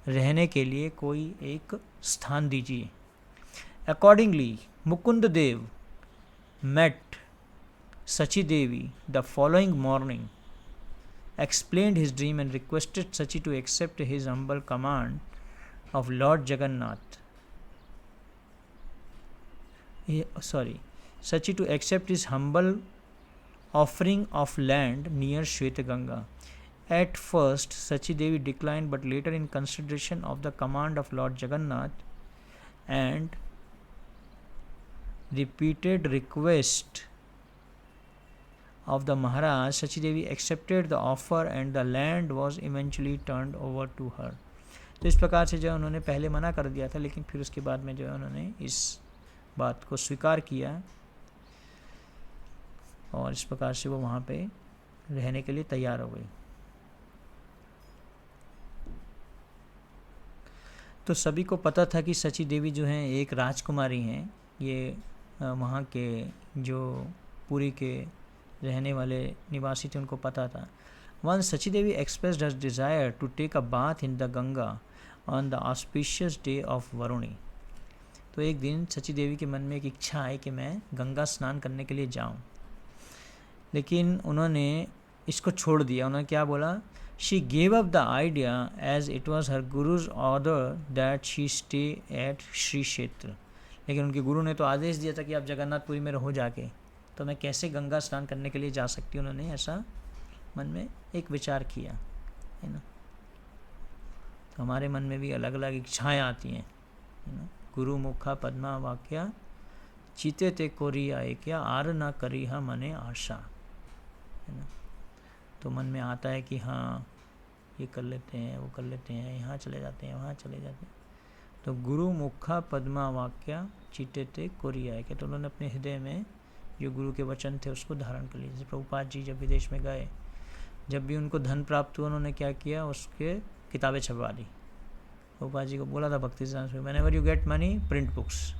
रहने के लिए कोई एक स्थान दीजिए। Accordingly, Mukund Dev met Sachi Devi the following morning explained his dream and requested Sachi to accept his humble command of Lord Jagannath. Sachi to accept his humble offering of land near Shvetaganga. At first, Sachi Devi declined, but later, in consideration of the command of Lord Jagannath and repeated request of the Maharaj, Sachi Devi accepted the offer and the land was eventually turned over to her. तो इस प्रकार से जो उन्होंने पहले मना कर दिया था, लेकिन फिर उसके बाद में जो है उन्होंने इस बात को स्वीकार किया और इस प्रकार से वो वहाँ पे रहने के लिए तैयार हो गई। तो सभी को पता था कि सची देवी जो हैं एक राजकुमारी हैं। ये वहाँ के जो पुरी के रहने वाले निवासी थे उनको पता था। One Sachi Devi expressed her desire to take a bath in the Ganga on the auspicious day of Varuni. तो एक दिन सची देवी के मन में एक इच्छा आई कि मैं गंगा स्नान करने के लिए जाऊं, लेकिन उन्होंने इसको छोड़ दिया। उन्होंने क्या बोला? She gave up the idea as it was her guru's order that she stay at Shri Kshetra. लेकिन उनके गुरु ने तो आदेश दिया था कि आप जगन्नाथपुरी में रहो जाके, तो मैं कैसे गंगा स्नान करने के लिए जा सकती हूँ। उन्होंने ऐसा मन में एक विचार किया, है ना। तो हमारे मन में भी अलग अलग इच्छाएं आती हैं, है ना। गुरु मुखा पद्मा वाक्या चीते ते कोरिया क्या आर ना करी हा मने आशा, है ना। तो मन में आता है कि हाँ ये कर लेते हैं, वो कर लेते हैं, यहाँ चले जाते हैं, वहाँ चले जाते हैं। तो गुरु मुखा पद्मा वाक्या चीते ते कोरिया क्या, तो उन्होंने अपने हृदय में जो गुरु के वचन थे उसको धारण कर लिया। जैसे प्रभुपाद जी जब विदेश में गए, जब भी उनको धन प्राप्त हुआ, उन्होंने क्या किया, उसके किताबें छपवा दी। प्रभुपाद जी को बोला था भक्ति सिद्धांत में, whenever you get money print books.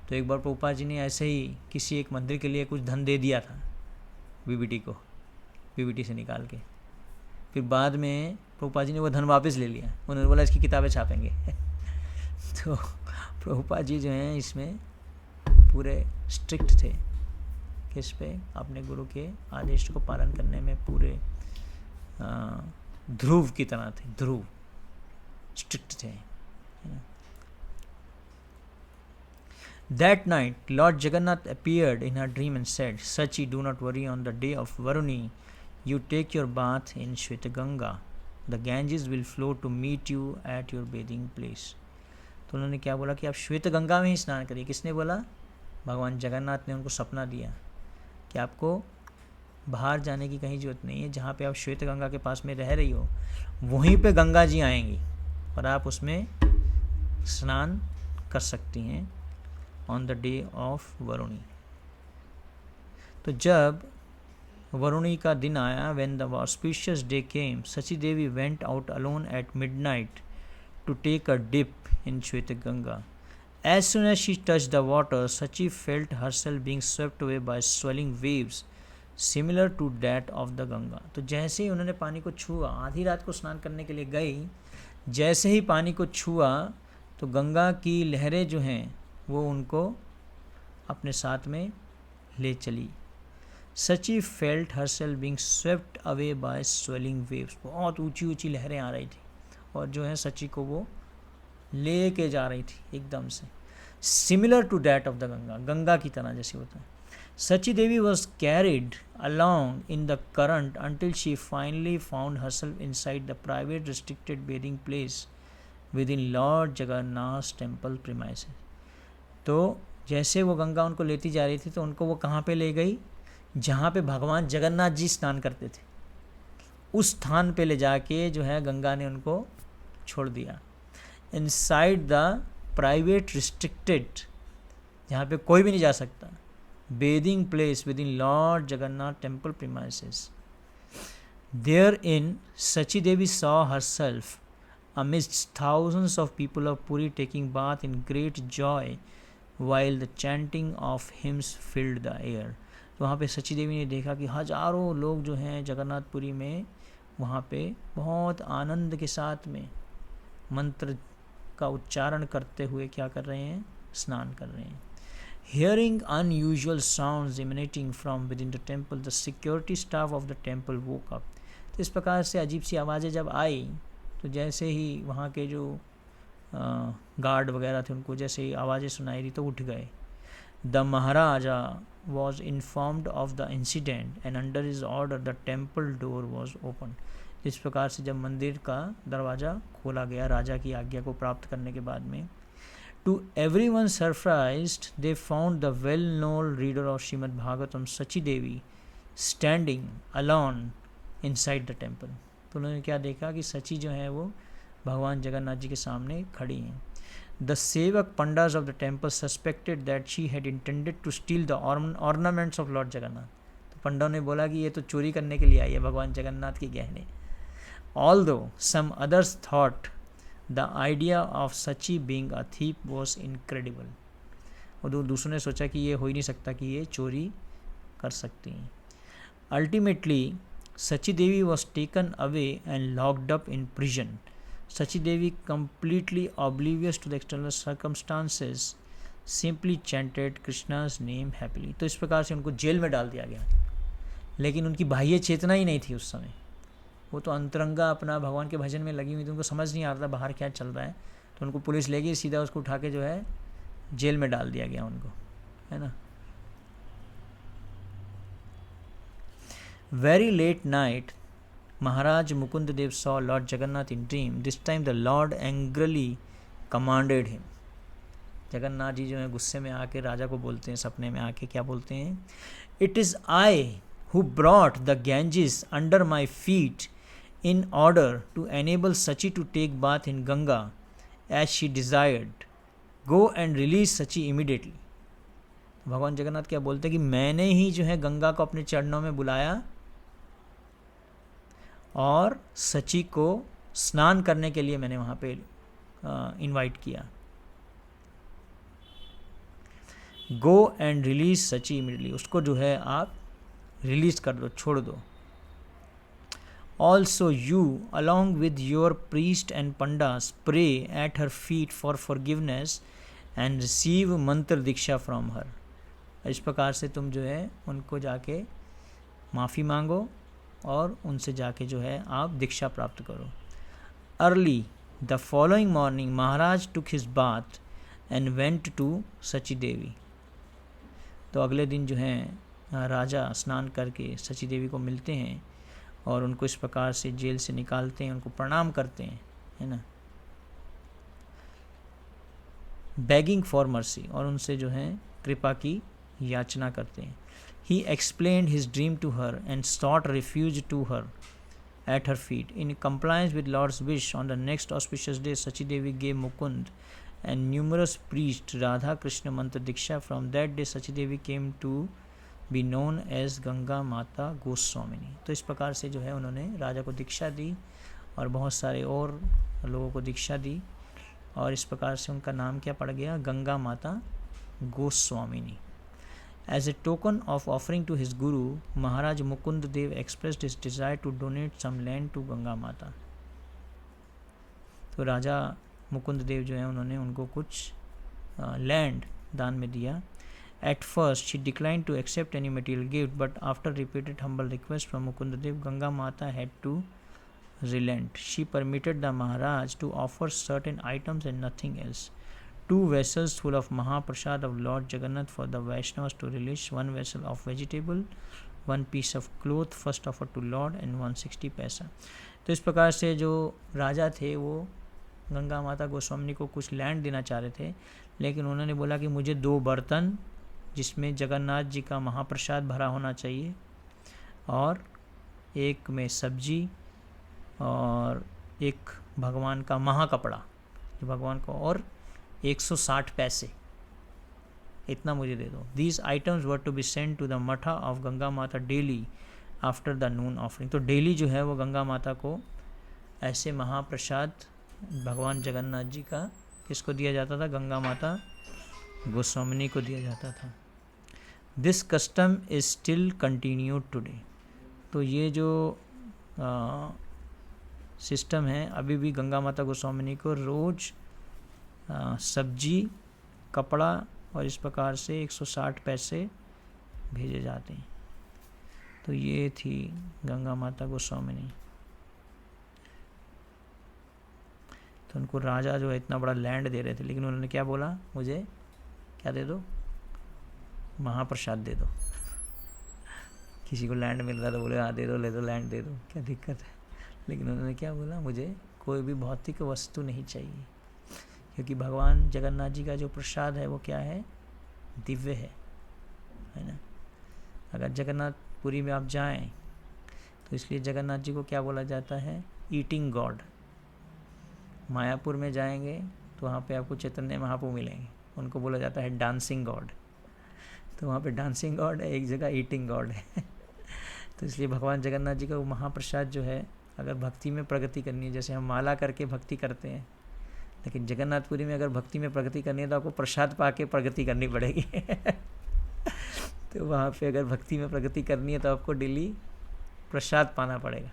तो एक बार प्रभुपाद जी ने ऐसे ही किसी एक मंदिर के लिए कुछ धन दे दिया था बीबीटी को, बीबीटी से निकाल के। फिर बाद में प्रभुपाद जी ने वो धन वापस ले लिया, उन्होंने बोला इसकी किताबें छापेंगे। तो प्रभुपाद जी जो हैं इसमें पूरे स्ट्रिक्ट थे, किस पे? अपने गुरु के आदेश को पालन करने में पूरे ध्रुव की तरह थे, ध्रुव स्ट्रिक्ट थे। That night, Lord Jagannath appeared in her dream and said, Sachi, do not worry, on the day of Varuni, you take your bath in Shvetaganga. The Ganges will flow to meet you at your bathing place. तो उन्होंने क्या बोला कि आप श्वेतगंगा में ही स्नान करिए। किसने बोला? भगवान जगन्नाथ ने उनको सपना दिया कि आपको बाहर जाने की कहीं जरूरत नहीं है, जहाँ पे आप श्वेतगंगा के पास में रह रही हो वहीं पे गंगा जी आएंगी और आप उसमें स्नान कर सकती हैं on the day of Varuni. तो जब वरुणी का दिन आया, when the auspicious day came, Sachi Devi went out alone at midnight to take a dip in Shvetaganga. As soon as she touched the water, Sachi felt herself being swept away by swelling waves similar to that of the Ganga. तो जैसे ही उन्होंने पानी को छुआ, आधी रात को स्नान करने के लिए गई, जैसे ही पानी को छुआ तो गंगा की लहरें जो हैं वो उनको अपने साथ में ले चली। Sachi felt herself being swept away by swelling waves. बहुत ऊंची ऊंची लहरें आ रही थी और जो है सची को वो ले के जा रही थी एकदम से। Similar to that of the Ganga, Ganga की तरह जैसे होता है। Sachi Devi was carried along in the current until she finally found herself inside the private restricted bathing place within Lord Jagannath temple premises. तो जैसे वो गंगा उनको लेती जा रही थी तो उनको वो कहाँ पे ले गई? जहाँ पे भगवान जगन्नाथ जी स्नान करते थे, उस स्थान पे ले जाके जो है गंगा ने उनको छोड़ दिया। इनसाइड द प्राइवेट रिस्ट्रिक्टेड, जहाँ पे कोई भी नहीं जा सकता, bathing place within Lord Jagannath temple premises. Therein Sachi Devi saw herself amidst thousands of people of Puri taking bath in great joy while the chanting of hymns filled the air. तो वहाँ पे सची देवी ने देखा कि हजारों लोग जो हैं जगन्नाथपुरी में वहाँ पे बहुत आनंद के साथ में मंत्र का उच्चारण करते हुए क्या कर रहे हैं? स्नान कर रहे हैं। Hearing unusual sounds emanating from within the temple, the security staff of the temple woke up. तो इस प्रकार से अजीब सी आवाज़ें जब आई तो जैसे ही वहाँ के जो गार्ड वगैरह थे उनको जैसे ही आवाज़ें सुनाई दी तो उठ गए. The Maharaja was informed of the incident and under his order the temple door was opened. इस प्रकार से जब मंदिर का दरवाज़ा खोला गया राजा की आज्ञा को प्राप्त करने के बाद में. To everyone's surprise, they found the well-known reader of Srimad Bhagavatam, Sachi Devi, standing alone inside the temple. तो उन्होंने क्या देखा कि सची जो है वो भगवान जगन्नाथ जी के सामने खड़ी हैं. The sevak pandas of the temple suspected that she had intended to steal the ornaments of Lord Jagannath. तो पंडाओं ने बोला कि ये तो चोरी करने के लिए आई है भगवान जगन्नाथ के गहने. Although some others thought the idea of Sachi being a thief was incredible. और दूसरों ने सोचा कि ये हो ही नहीं सकता कि ये चोरी कर सकती हैं. Ultimately, Sachi Devi was taken away and locked up in prison. Sachi Devi, completely oblivious to the external circumstances, simply chanted Krishna's name happily. तो इस प्रकार से उनको जेल में डाल दिया गया. लेकिन उनकी बाह्य चेतना ही नहीं थी उस समय. वो तो अंतरंगा अपना भगवान के भजन में लगी हुई थी. उनको समझ नहीं आ रहा था बाहर क्या चल रहा है. तो उनको पुलिस ले गई, सीधा उसको उठा के जो है जेल में डाल दिया गया उनको, है ना. Very late night, Maharaj Mukundadev saw Lord Jagannath in dream. This time the Lord angrily commanded him. Jagannath ji जो है गुस्से में आके राजा को बोलते हैं, सपने में आके क्या बोलते हैं? It is I who brought the Ganges under my feet in order to enable Sachi to take bath in Ganga as she desired. Go and release Sachi immediately. भगवान जगन्नाथ क्या बोलते हैं कि मैंने ही जो है गंगा को अपने चरणों में बुलाया और सची को स्नान करने के लिए मैंने वहाँ पे इनवाइट किया. Go and release Sachi immediately. उसको जो है आप रिलीज कर दो, छोड़ दो. Also you along with your priest and pandas pray at her feet for forgiveness and receive mantra diksha from her. इस प्रकार से तुम जो है उनको जाके माफ़ी मांगो और उनसे जाके जो है आप दीक्षा प्राप्त करो. Early the following morning Maharaj took his bath and went to Sachi Devi. तो अगले दिन जो है राजा स्नान करके सची देवी को मिलते हैं और उनको इस प्रकार से जेल से निकालते हैं, उनको प्रणाम करते हैं, है ना. बेगिंग फॉर मर्सी, और उनसे जो है कृपा की याचना करते हैं. He explained his dream to her and sought refuge to her at her feet. In compliance with Lord's wish, on the next auspicious day, Sachi Devi gave Mukund and numerous priests Radha Krishna Mantra Diksha. From that day, Sachi Devi came to be known as Ganga Mata Goswamini. तो इस प्रकार से जो है उन्होंने राजा को दीक्षा दी और बहुत सारे और लोगों को दीक्षा दी और इस प्रकार से उनका नाम क्या पड़ गया? गंगा माता गोस्वामिनी. As a token of offering to his guru, Maharaj Mukund Dev expressed his desire to donate some land to Ganga Mata. तो राजा मुकुंद देव जो है उन्होंने उनको कुछ लैंड दान में दिया. At first, she declined to accept any material gift, but after repeated humble requests from Mukund Dev, Ganga Mata had to relent. She permitted the Maharaj to offer certain items and nothing else. 2 vessels full of Mahaprasad of Lord Jagannath for the Vaishnavas to release, 1 vessel of vegetable, 1 piece of cloth first offered to Lord and 160 पैसा. तो इस प्रकार से जो राजा थे वो गंगा माता गोस्वामी को कुछ लैंड देना चाह रहे थे, लेकिन उन्होंने बोला कि मुझे 2 बर्तन जिसमें जगन्नाथ जी का महाप्रसाद भरा होना चाहिए और एक में सब्जी और एक भगवान का महाकपड़ा जो भगवान को और 160 पैसे, इतना मुझे दे दो. These items were to be sent to the matha of Ganga माता daily after the noon offering. तो डेली जो है वो गंगा माता को ऐसे महाप्रसाद भगवान जगन्नाथ जी का किसको दिया जाता था? गंगा माता गोस्वामिनी को दिया जाता था. This custom is still continued today. तो ये जो सिस्टम है अभी भी गंगा माता गोस्वामिनी को रोज़ सब्जी, कपड़ा और इस प्रकार से 160 पैसे भेजे जाते हैं। तो ये थी गंगा माता गोस्वामिनी। तो उनको राजा जो है इतना बड़ा लैंड दे रहे थे, लेकिन उन्होंने क्या बोला, मुझे क्या दे दो, महाप्रसाद दे दो। किसी को लैंड मिल रहा तो बोले हाँ दे दो, ले दो, लैंड दे दो, क्या दिक्कत है। लेकिन उन्होंने क्या बोला, मुझे कोई भी भौतिक वस्तु नहीं चाहिए, क्योंकि भगवान जगन्नाथ जी का जो प्रसाद है वो क्या है, दिव्य है ना। अगर जगन्नाथपुरी में आप जाएं तो इसलिए जगन्नाथ जी को क्या बोला जाता है, ईटिंग गॉड। मायापुर में जाएंगे तो वहाँ पे आपको चैतन्य महाप्रभु मिलेंगे, उनको बोला जाता है डांसिंग गॉड। तो वहाँ पे डांसिंग गॉड है, एक जगह ईटिंग गॉड है। तो इसलिए भगवान जगन्नाथ जी का वो महाप्रसाद जो है, अगर भक्ति में प्रगति करनी है, जैसे हम माला करके भक्ति करते हैं, लेकिन जगन्नाथपुरी में अगर भक्ति में प्रगति करनी है तो आपको प्रसाद पा के प्रगति करनी पड़ेगी। तो वहाँ पे अगर भक्ति में प्रगति करनी है तो आपको डेली प्रसाद पाना पड़ेगा,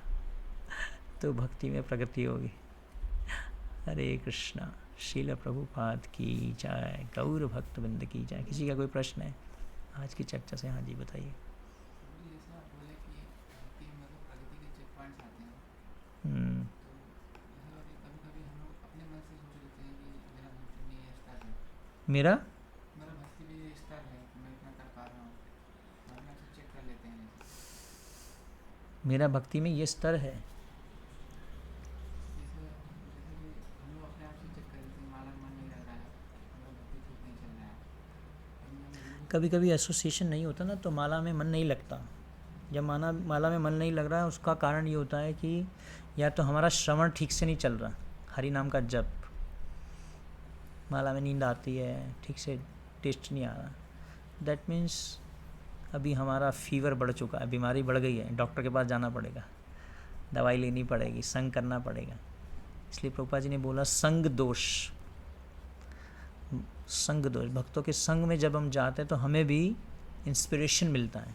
तो भक्ति में प्रगति होगी। हरे कृष्णा। श्रील प्रभुपाद की जय, गौर भक्तवृंद की जय। किसी का कोई प्रश्न है आज की चर्चा से? हाँ जी बताइए। मेरा मेरा भक्ति में ये स्तर है। कभी कभी एसोसिएशन नहीं होता ना, तो माला में मन नहीं लगता। जब माला में मन नहीं लग रहा है, उसका कारण ये होता है कि या तो हमारा श्रवण ठीक से नहीं चल रहा, हरि नाम का जप, माला में नींद आती है, ठीक से टेस्ट नहीं आ रहा, दैट मीन्स अभी हमारा फीवर बढ़ चुका है, बीमारी बढ़ गई है, डॉक्टर के पास जाना पड़ेगा, दवाई लेनी पड़ेगी, संग करना पड़ेगा। इसलिए प्रभुपाद जी ने बोला संग दोष, संग दोष। भक्तों के संग में जब हम जाते हैं तो हमें भी इंस्पिरेशन मिलता है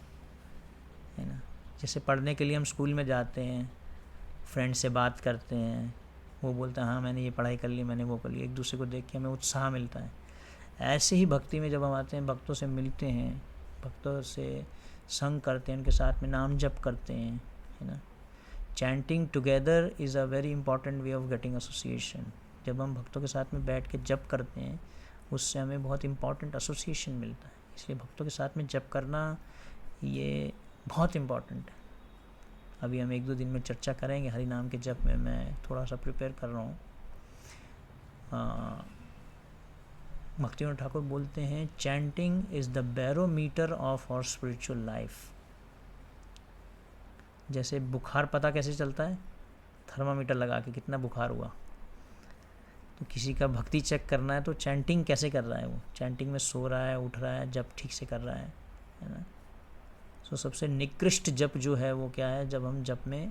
ना। जैसे पढ़ने के लिए हम स्कूल में जाते हैं, फ्रेंड से बात करते हैं, वो बोलता है हाँ मैंने ये पढ़ाई कर ली, मैंने वो कर ली, एक दूसरे को देख के हमें उत्साह मिलता है। ऐसे ही भक्ति में जब हम आते हैं, भक्तों से मिलते हैं, भक्तों से संग करते हैं, उनके साथ में नाम जप करते हैं, है ना। Chanting together is a very important way of getting association. जब हम भक्तों के साथ में बैठ के जप करते हैं, उससे हमें बहुत इंपॉर्टेंट एसोसिएशन मिलता है। इसलिए भक्तों के साथ में जप करना ये बहुत इम्पॉर्टेंट है। अभी हम 1-2 दिन में चर्चा करेंगे हरि नाम के जप में, मैं थोड़ा सा प्रिपेयर कर रहा हूँ। भक्तिविनोद ठाकुर बोलते हैं chanting is the barometer of our spiritual life. जैसे बुखार पता कैसे चलता है, थर्मामीटर लगा के कितना बुखार हुआ। तो किसी का भक्ति चेक करना है तो चैंटिंग कैसे कर रहा है, वो चैंटिंग में सो रहा है, उठ रहा है, जप ठीक से कर रहा है ना। सो सबसे निकृष्ट जप जो है वो क्या है, जब हम जप में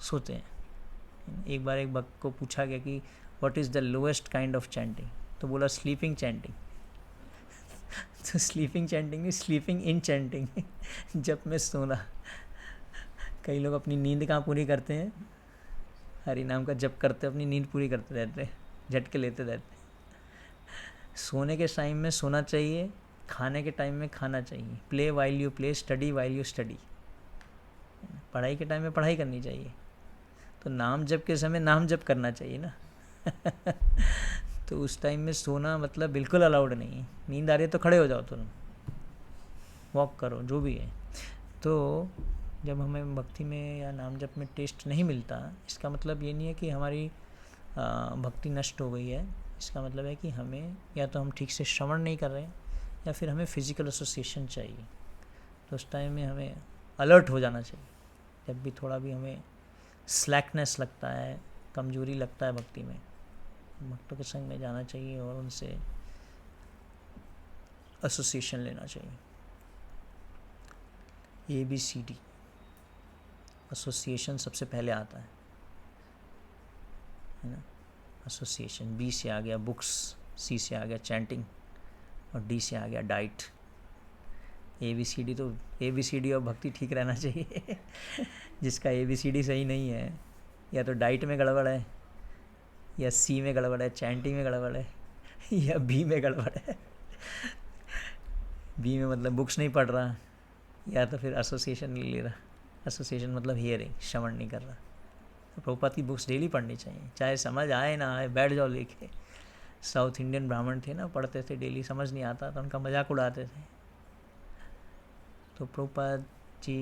सोते हैं। एक बार एक भक्त को पूछा गया कि what is the lowest kind of chanting, तो बोला स्लीपिंग चैंटिंग। तो स्लीपिंग चैंटिंग में स्लीपिंग इन चैंटिंग, जप में सोना। कई लोग अपनी नींद कहाँ पूरी करते हैं, हरि नाम का जप करते अपनी नींद पूरी करते रहते हैं, झटके लेते रहते हैं। सोने के टाइम में सोना चाहिए, खाने के टाइम में खाना चाहिए। Play while you play, study while you study. पढ़ाई के टाइम में पढ़ाई करनी चाहिए, तो नाम जप के समय नाम जप करना चाहिए ना। तो उस टाइम में सोना मतलब बिल्कुल अलाउड नहीं है। नींद आ रही है तो खड़े हो जाओ, तुरंत वॉक करो, जो भी है। तो जब हमें भक्ति में या नाम जप में टेस्ट नहीं मिलता, इसका मतलब ये नहीं है कि हमारी भक्ति नष्ट हो गई है। इसका मतलब है कि हमें या तो हम ठीक से श्रवण नहीं कर रहे हैं, या फिर हमें फिज़िकल एसोसिएशन चाहिए। तो उस टाइम में हमें अलर्ट हो जाना चाहिए। जब भी थोड़ा भी हमें स्लैकनेस लगता है, कमजोरी लगता है भक्ति में, भक्तों के संग में जाना चाहिए और उनसे एसोसिएशन लेना चाहिए। ABCD एसोसिएशन सबसे पहले आता है ना। एसोसिएशन, B से आ गया बुक्स, C से आ गया चैंटिंग, और D से आ गया डाइट। ABCD तो ABCD और भक्ति ठीक रहना चाहिए। जिसका ABCD सही नहीं है, या तो डाइट में गड़बड़ है, या C में गड़बड़ है, चैंटिंग में गड़बड़ है, या B में गड़बड़ है। बी में मतलब बुक्स नहीं पढ़ रहा, या तो फिर एसोसिएशन नहीं ले रहा। एसोसिएशन मतलब हियरिंग, श्रवण नहीं कर रहा। तो प्रभुपाद की बुक्स डेली पढ़नी चाहिए, चाहे समझ आए ना आए, बैठ जाओ लेके। साउथ इंडियन ब्राह्मण थे ना, पढ़ते थे डेली, समझ नहीं आता तो उनका मजाक उड़ाते थे। तो प्रभुपाद जी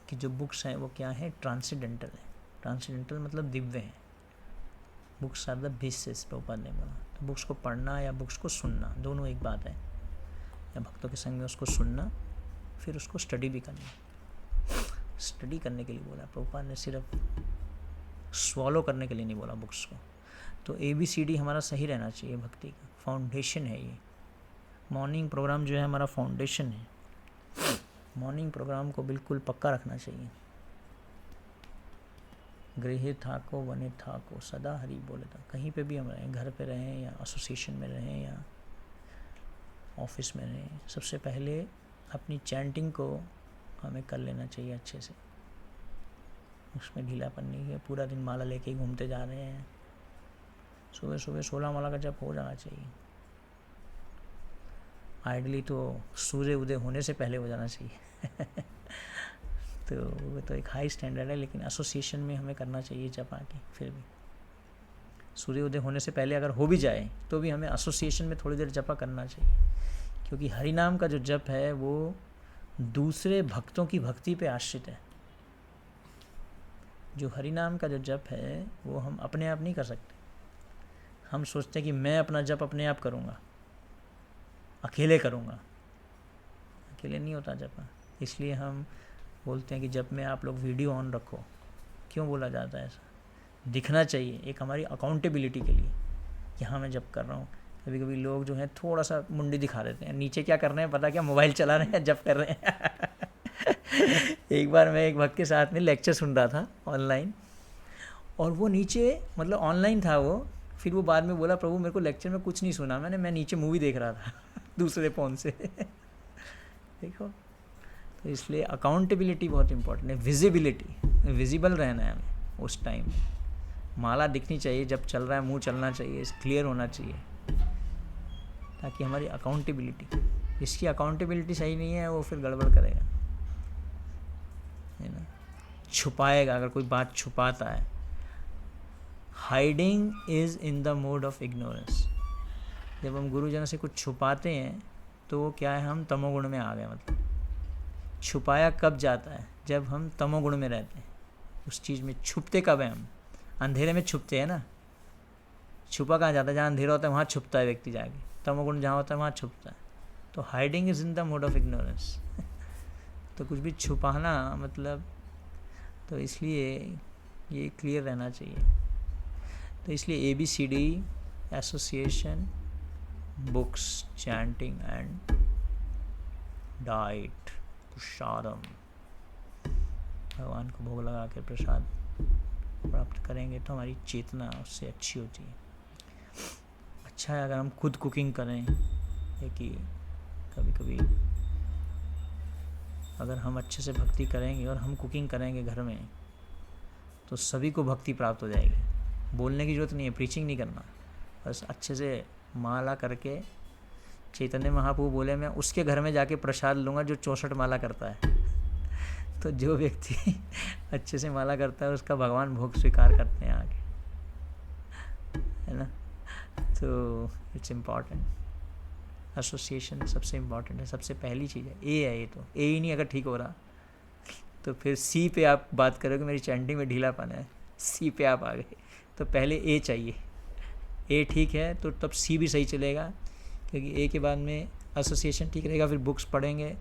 की जो बुक्स हैं वो क्या है, ट्रांसेंडेंटल है। ट्रांसेंडेंटल मतलब दिव्य है। Books are the basis, Prabhupada ने बोला। तो बुक्स को पढ़ना या बुक्स को सुनना दोनों एक बात है। या भक्तों के संग में उसको सुनना, फिर उसको स्टडी भी करना। स्टडी करने के लिए बोला प्रभुपाद ने, सिर्फ स्वॉलो करने के लिए नहीं बोला बुक्स को। तो ABCD हमारा सही रहना चाहिए, भक्ति का फाउंडेशन है ये। मॉर्निंग प्रोग्राम जो है हमारा फाउंडेशन है। मॉर्निंग प्रोग्राम को बिल्कुल पक्का रखना चाहिए। गृहे थाको वने थाको सदा हरि बोले था। कहीं पे भी हम रहें, घर पे रहें या एसोसिएशन में रहें या ऑफिस में रहें, सबसे पहले अपनी चैंटिंग को हमें कर लेना चाहिए अच्छे से। उसमें ढीलापन नहीं है। पूरा दिन माला लेके ही घूमते जा रहे हैं, सुबह सुबह 16 माला का जप हो जाना चाहिए। आइडली तो सूर्य उदय होने से पहले हो जाना चाहिए। तो वो तो एक हाई स्टैंडर्ड है, लेकिन एसोसिएशन में हमें करना चाहिए जप आके। फिर भी सूर्योदय होने से पहले अगर हो भी जाए तो भी हमें एसोसिएशन में थोड़ी देर जपा करना चाहिए, क्योंकि हरि नाम का जो जप है वो दूसरे भक्तों की भक्ति पे आश्रित है। जो हरि नाम का जो जप है वो हम अपने आप नहीं कर सकते। हम सोचते हैं कि मैं अपना जप अपने आप करूँगा, अकेले करूँगा। अकेले नहीं होता जप। इसलिए हम बोलते हैं कि जब में आप लोग वीडियो ऑन रखो। क्यों बोला जाता है ऐसा? दिखना चाहिए, एक हमारी अकाउंटेबिलिटी के लिए कि हाँ मैं जब कर रहा हूँ। कभी कभी लोग जो हैं थोड़ा सा मुंडी दिखा देते हैं, नीचे क्या कर रहे हैं पता क्या, मोबाइल चला रहे हैं, जब कर रहे हैं। एक बार मैं एक भक्त के साथ में लेक्चर सुन रहा था ऑनलाइन, और वो नीचे मतलब ऑनलाइन था वो। फिर वो बाद में बोला, प्रभु मेरे को लेक्चर में कुछ नहीं सुना, मैं नीचे मूवी देख रहा था दूसरे फ़ोन से। देखो, तो इसलिए अकाउंटेबिलिटी बहुत इंपॉर्टेंट है। विजिबिलिटी, विजिबल रहना है हमें उस टाइम। माला दिखनी चाहिए, जब चल रहा है मुंह चलना चाहिए, क्लियर होना चाहिए, ताकि हमारी अकाउंटेबिलिटी, इसकी अकाउंटेबिलिटी सही नहीं है वो फिर गड़बड़ करेगा, है ना। छुपाएगा, अगर कोई बात छुपाता है। Hiding is in the mode of ignorance. जब हम गुरुजन से कुछ छुपाते हैं तो वो क्या है, हम तमोगुण में आ गए। मतलब छुपाया कब जाता है, जब हम तमोगुण में रहते हैं। उस चीज़ में छुपते कब हैं हम? अंधेरे में छुपते हैं ना। छुपा कहाँ जाता है? जहाँ अंधेरा होता है वहाँ छुपता है व्यक्ति जाके। तमोगुण जहाँ होता है वहाँ छुपता है। तो hiding is in the mode of ignorance. तो कुछ भी छुपाना मतलब, तो इसलिए ये क्लियर रहना चाहिए। तो इसलिए ABCD, association, books, chanting and diet, prasadam, भगवान को भोग लगा के प्रसाद प्राप्त करेंगे तो हमारी चेतना उससे अच्छी होती है। अच्छा है अगर हम खुद कुकिंग करें, या कि कभी कभी अगर हम अच्छे से भक्ति करेंगे और हम कुकिंग करेंगे घर में, तो सभी को भक्ति प्राप्त हो जाएगी। बोलने की ज़रूरत नहीं है, प्रीचिंग नहीं करना, बस अच्छे से माला करके। चैतन्य महाप्रभु बोले, मैं उसके घर में जाके प्रसाद लूँगा जो 64 माला करता है। तो जो व्यक्ति अच्छे से माला करता है उसका भगवान भोग स्वीकार करते हैं आगे, है ना। तो इट्स इम्पॉर्टेंट। एसोसिएशन सबसे इम्पॉर्टेंट है, सबसे पहली चीज़ है। ए है ये, तो ए ही नहीं अगर ठीक हो रहा तो फिर सी पे आप बात करोगे, मेरी चैंटिंग में ढीलापन है, सी पे आप आ गए। तो पहले ए चाहिए, ए ठीक है तो तब सी भी सही चलेगा, क्योंकि ए के बाद में एसोसिएशन ठीक रहेगा, फिर बुक्स पढ़ेंगे,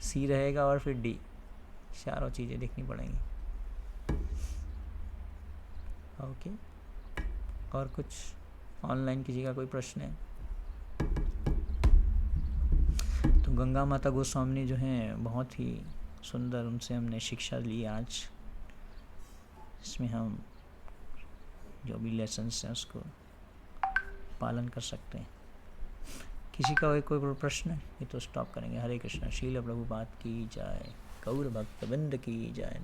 सी रहेगा, और फिर डी। चारों चीज़ें देखनी पड़ेंगी। ओके, और कुछ ऑनलाइन किसी का कोई प्रश्न है? तो गंगा माता गोस्वामी जो हैं बहुत ही सुंदर, उनसे हमने शिक्षा ली आज। इसमें हम जो भी लेसन्स हैं उसको पालन कर सकते हैं। किसी का कोई प्रश्न है? ये तो स्टॉप करेंगे। हरे कृष्णा। शील प्रभुपाद की जय। गौर भक्त वृंद की जय।